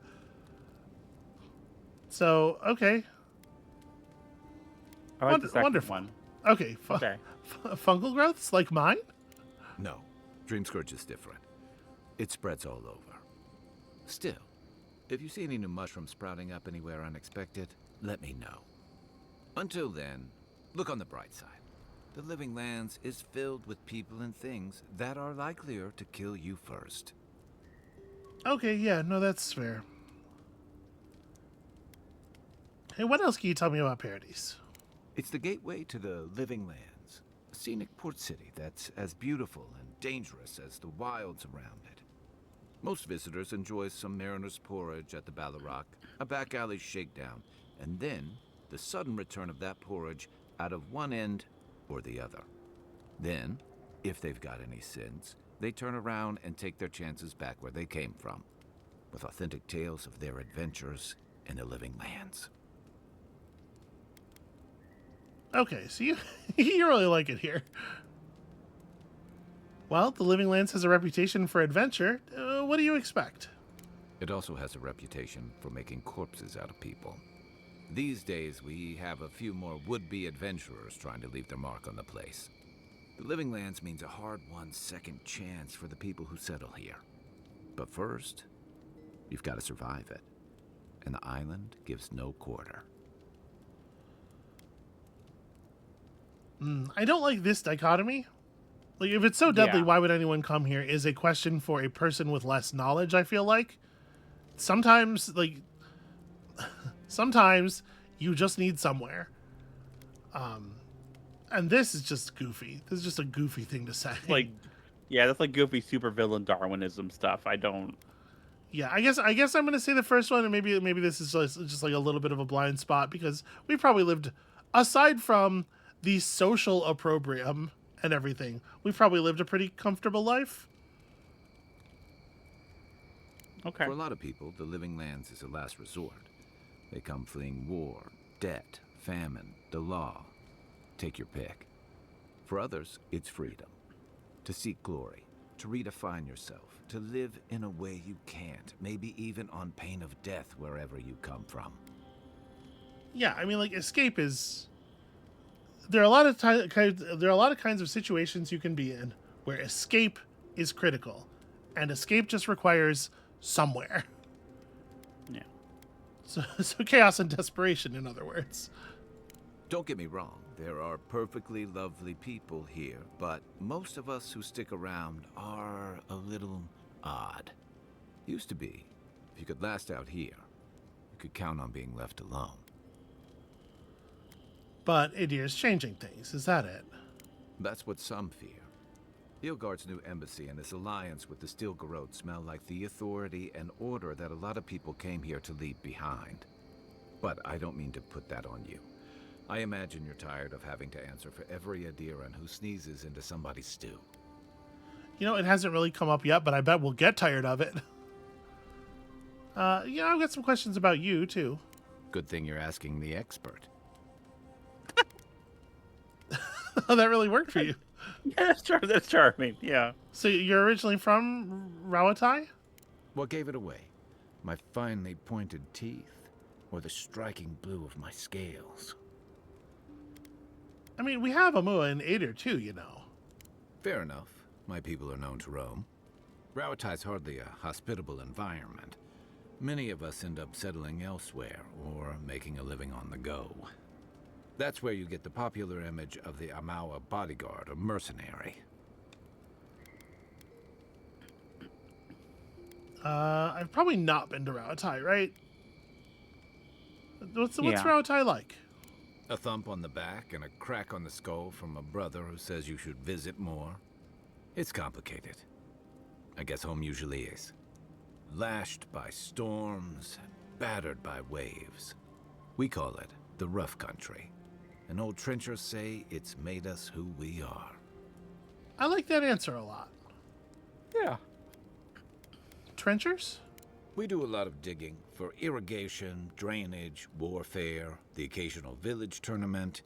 So, okay. I like the second wonderful. one. Okay. Okay. Fungal growths like mine? No, Dream Scourge is different. It spreads all over. Still, if you see any new mushrooms sprouting up anywhere unexpected, let me know. Until then, look on the bright side. The Living Lands is filled with people and things that are likelier to kill you first. Okay, yeah, no, that's fair. Hey, what else can you tell me about Paradis? It's the gateway to the Living Lands, a scenic port city that's as beautiful and dangerous as the wilds around it. Most visitors enjoy some mariner's porridge at the Ballarrock, a back alley shakedown, and then the sudden return of that porridge out of one end or the other. Then, if they've got any sense, they turn around and take their chances back where they came from, with authentic tales of their adventures in the Living Lands. Okay, so you really like it here. Well, the Living Lands has a reputation for adventure. What do you expect? It also has a reputation for making corpses out of people. These days, we have a few more would-be adventurers trying to leave their mark on the place. The Living Lands means a hard-won second chance for the people who settle here. But first, you've got to survive it. And the island gives no quarter. I don't like this dichotomy. Like, if it's so deadly, Yeah. why would anyone come here is a question for a person with less knowledge, I feel like. Sometimes, like, sometimes you just need somewhere. And this is just goofy. This is just a goofy thing to say. Like, yeah, that's like goofy supervillain Darwinism stuff. I don't. Yeah, I guess I'm gonna say the first one, and maybe this is just like a little bit of a blind spot because we probably lived, aside from the social opprobrium and everything, we've probably lived a pretty comfortable life. Okay. For a lot of people, the Living Lands is a last resort. They come fleeing war, debt, famine, the law. Take your pick. For others, it's freedom. To seek glory, to redefine yourself, to live in a way you can't, maybe even on pain of death wherever you come from. Yeah, I mean, like, escape is. There are a lot of kinds of situations you can be in where escape is critical, and escape just requires somewhere. Yeah. So chaos and desperation, in other words. Don't get me wrong, there are perfectly lovely people here, but most of us who stick around are a little odd. Used to be. If you could last out here, you could count on being left alone. But Idir's changing things, is that it? That's what some fear. Ilgard's new embassy and his alliance with the Stilgarode smell like the authority and order that a lot of people came here to leave behind. But I don't mean to put that on you. I imagine you're tired of having to answer for every Adiran who sneezes into somebody's stew. You know, it hasn't really come up yet, but I bet we'll get tired of it. I've got some questions about you, too. Good thing you're asking the expert. Oh, that really worked for you. Yeah, that's charming. Yeah. So you're originally from Rawatai? What gave it away? My finely pointed teeth, or the striking blue of my scales? I mean, we have Amua and Ader, too, you know. Fair enough. My people are known to roam. Rawatai's hardly a hospitable environment. Many of us end up settling elsewhere, or making a living on the go. That's where you get the popular image of the Amawa bodyguard or mercenary. I've probably not been to Rawatai, right? What's Yeah. Rawatai like? A thump on the back and a crack on the skull from a brother who says you should visit more. It's complicated. I guess home usually is. Lashed by storms, battered by waves. We call it the rough country. And old trenchers say it's made us who we are. I like that answer a lot. Yeah. Trenchers? We do a lot of digging for irrigation, drainage, warfare, the occasional village tournament.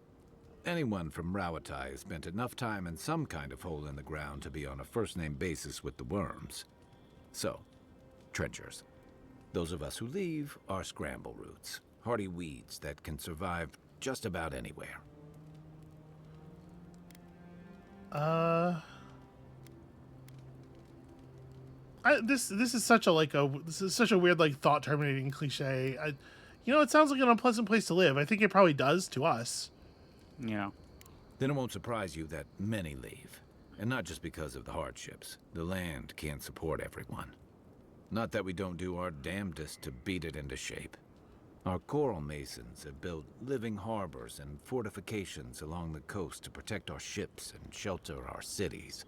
Anyone from Rawatai has spent enough time in some kind of hole in the ground to be on a first-name basis with the worms. So, trenchers. Those of us who leave are scramble roots, hardy weeds that can survive just about anywhere. This is such a weird like thought terminating cliche. It sounds like an unpleasant place to live. I think it probably does to us. Yeah. Then it won't surprise you that many leave. And not just because of the hardships. The land can't support everyone. Not that we don't do our damnedest to beat it into shape. Our coral masons have built living harbors and fortifications along the coast to protect our ships and shelter our cities.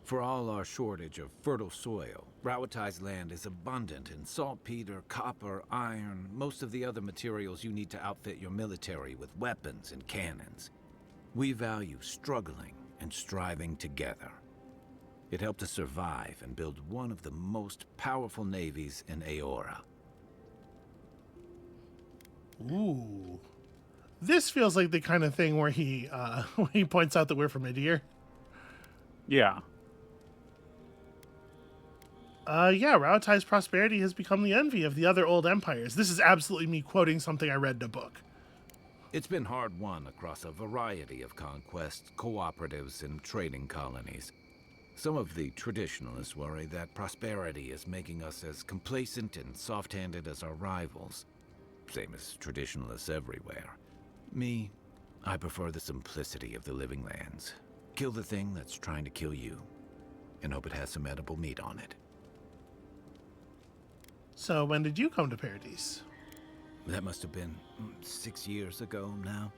For all our shortage of fertile soil, Rawatai's land is abundant in saltpeter, copper, iron, most of the other materials you need to outfit your military with weapons and cannons. We value struggling and striving together. It helped us survive and build one of the most powerful navies in Eora. Ooh. This feels like the kind of thing where he when he points out that we're from Idir. Yeah. Rawatai's prosperity has become the envy of the other old empires. This is absolutely me quoting something I read in a book. It's been hard won across a variety of conquests, cooperatives, and trading colonies. Some of the traditionalists worry that prosperity is making us as complacent and soft-handed as our rivals. Same as traditionalists everywhere. Me, I prefer the simplicity of the Living Lands. Kill the thing that's trying to kill you, and hope it has some edible meat on it. So when did you come to Paradis? That must have been 6 years ago now.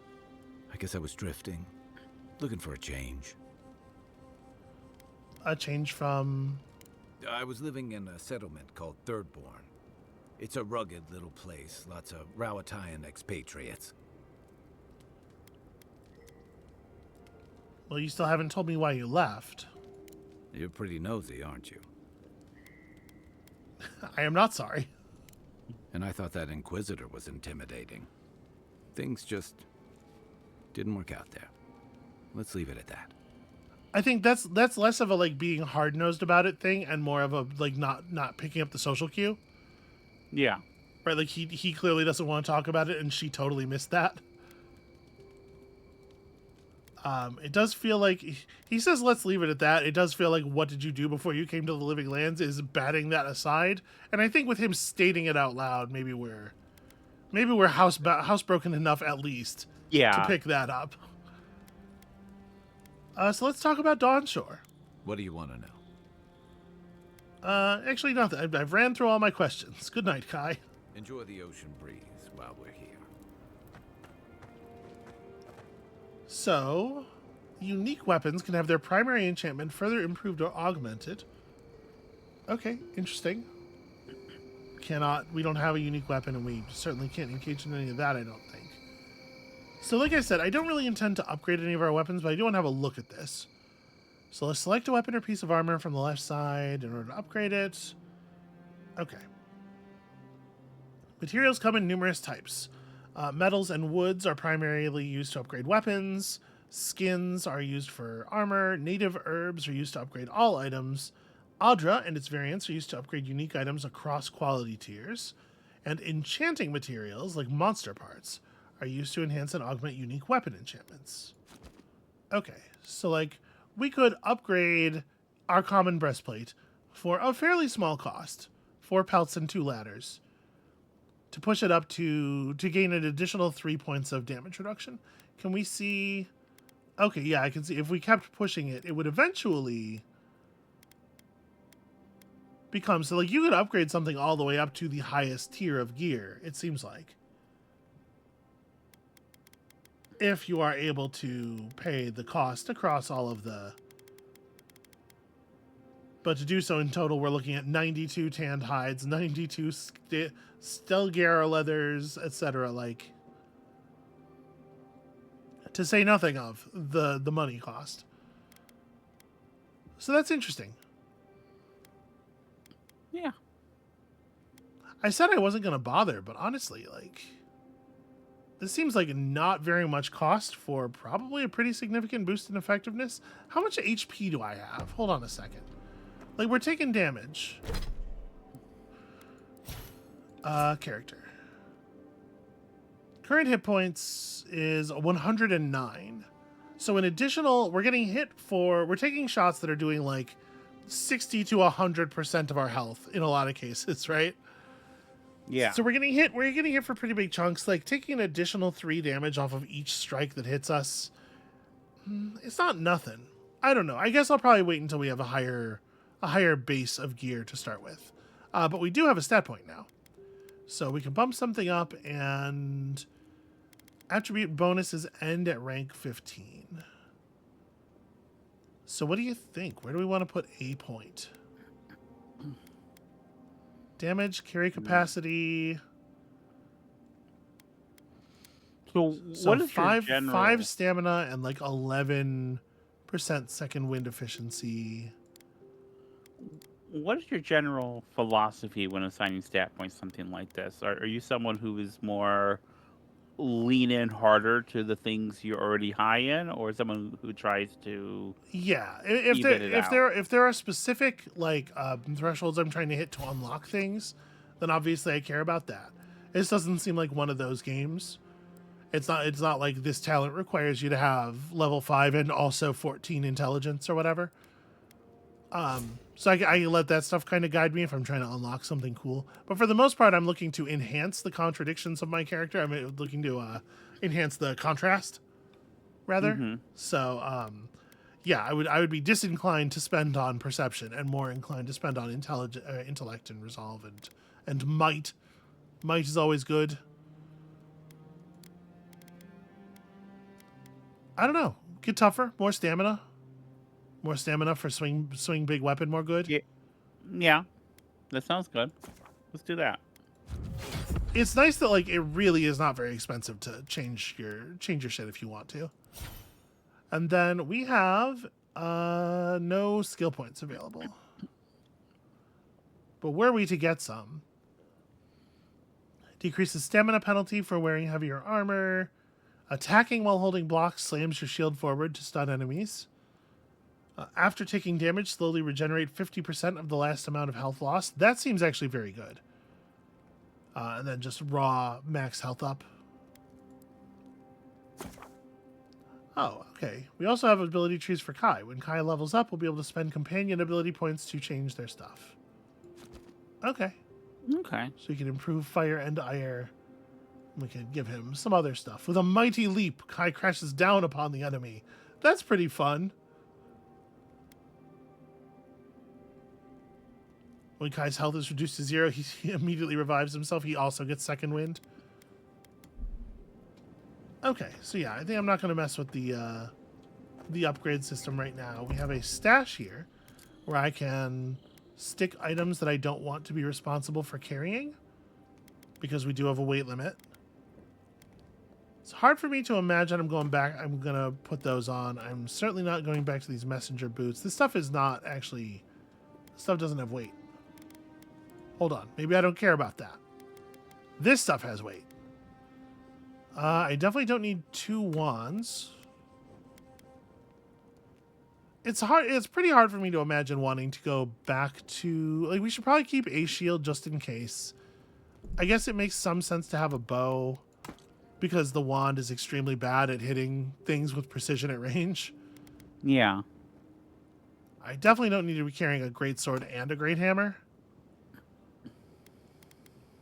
I guess I was drifting, looking for a change. A change from... I was living in a settlement called Thirdborn. It's a rugged little place, lots of Rowatayan expatriates. Well, you still haven't told me why you left. You're pretty nosy, aren't you? I am not sorry. And I thought that Inquisitor was intimidating. Things just didn't work out there. Let's leave it at that. I think that's less of a like being hard-nosed about it thing and more of a like not picking up the social cue. Yeah. Right, like he clearly doesn't want to talk about it and she totally missed that. It does feel like he says let's leave it at that. It does feel like what did you do before you came to the Living Lands is batting that aside. And I think with him stating it out loud, maybe we're housebroken enough at least to pick that up. So let's talk about Dawnshore. What do you want to know? Actually, nothing. I've ran through all my questions. Good night, Kai. Enjoy the ocean breeze while we're here. So, unique weapons can have their primary enchantment further improved or augmented. Okay, interesting. We don't have a unique weapon, and we certainly can't engage in any of that, I don't think. So like I said, I don't really intend to upgrade any of our weapons, but I do want to have a look at this. So let's select a weapon or piece of armor from the left side in order to upgrade it. Okay. Materials come in numerous types. Metals and woods are primarily used to upgrade weapons. Skins are used for armor. Native herbs are used to upgrade all items. Adra and its variants are used to upgrade unique items across quality tiers. And enchanting materials, like monster parts, are used to enhance and augment unique weapon enchantments. Okay, so like we could upgrade our common breastplate for a fairly small cost, 4 pelts and 2 ladders, to push it up to gain an additional 3 points of damage reduction. Can we see? Okay, yeah, I can see. If we kept pushing it, it would eventually become, so like you could upgrade something all the way up to the highest tier of gear, it seems like. If you are able to pay the cost across all of the... But to do so in total, we're looking at 92 tanned hides, 92 Stelgara leathers, etc. Like, to say nothing of the money cost. So that's interesting. Yeah. I said I wasn't going to bother, but honestly, like, this seems like not very much cost for probably a pretty significant boost in effectiveness. How much HP do I have? Hold on a second. Like, we're taking damage. Character. Current hit points is 109. So an additional, we're taking shots that are doing like 60 to 100% of our health in a lot of cases, right? Yeah. So we're getting hit for pretty big chunks. Like taking an additional 3 damage off of each strike that hits us, it's not nothing. I don't know. I guess I'll probably wait until we have a higher base of gear to start with. But we do have a stat point now. So we can bump something up, and attribute bonuses end at rank 15. So what do you think? Where do we want to put a point? Damage, carry capacity. So what is your general... 5 stamina and like 11% second wind efficiency. What is your general philosophy when assigning stat points, something like this? Are you someone who is more lean in harder to the things you're already high in, or someone who tries to if there are specific like thresholds I'm trying to hit to unlock things, then obviously I care about that. This doesn't seem like one of those games. It's not like this talent requires you to have level 5 and also 14 intelligence or whatever. So I let that stuff kind of guide me if I'm trying to unlock something cool. But for the most part, I'm looking to enhance the contradictions of my character. I'm looking to enhance the contrast, rather. Mm-hmm. So, yeah, I would be disinclined to spend on perception and more inclined to spend on intellect and resolve and might. Might is always good. I don't know. Get tougher, more stamina. More stamina for swing big weapon, more good. Yeah. That sounds good. Let's do that. It's nice that like it really is not very expensive to change your shit if you want to. And then we have no skill points available. But were we to get some, decreases stamina penalty for wearing heavier armor. Attacking while holding blocks slams your shield forward to stun enemies. After taking damage, slowly regenerate 50% of the last amount of health lost. That seems actually very good. And then just raw max health up. Oh, okay. We also have ability trees for Kai. When Kai levels up, we'll be able to spend companion ability points to change their stuff. Okay. Okay. So you can improve fire and ire. We can give him some other stuff. With a mighty leap, Kai crashes down upon the enemy. That's pretty fun. When Kai's health is reduced to 0, he immediately revives himself. He also gets second wind. Okay, so yeah, I think I'm not going to mess with the upgrade system right now. We have a stash here where I can stick items that I don't want to be responsible for carrying because we do have a weight limit. It's hard for me to imagine I'm going back. I'm going to put those on. I'm certainly not going back to these messenger boots. This stuff is not actually... This stuff doesn't have weight. Hold on. Maybe I don't care about that. This stuff has weight. I definitely don't need 2 wands. It's hard. It's pretty hard for me to imagine wanting to go back to... Like, we should probably keep a shield just in case. I guess it makes some sense to have a bow because the wand is extremely bad at hitting things with precision at range. Yeah. I definitely don't need to be carrying a great sword and a great hammer.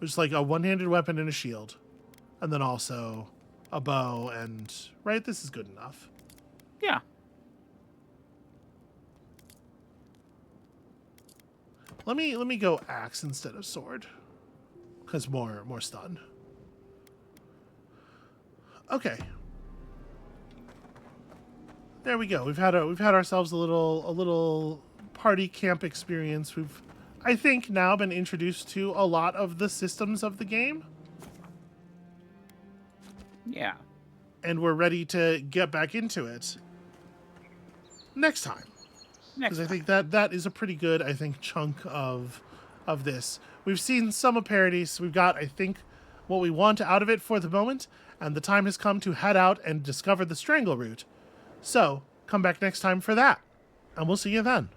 Just like a one-handed weapon and a shield. And then also a bow and... Right? This is good enough. Yeah. Let me go axe instead of sword. Because more stun. Okay. There we go. We've had ourselves a little party camp experience. We've, I think, now been introduced to a lot of the systems of the game. Yeah. And we're ready to get back into it next time. Because I think that is a pretty good, I think, chunk of this. We've seen some of Paradis. We've got, I think, what we want out of it for the moment. And the time has come to head out and discover the strangle route. So, come back next time for that. And we'll see you then.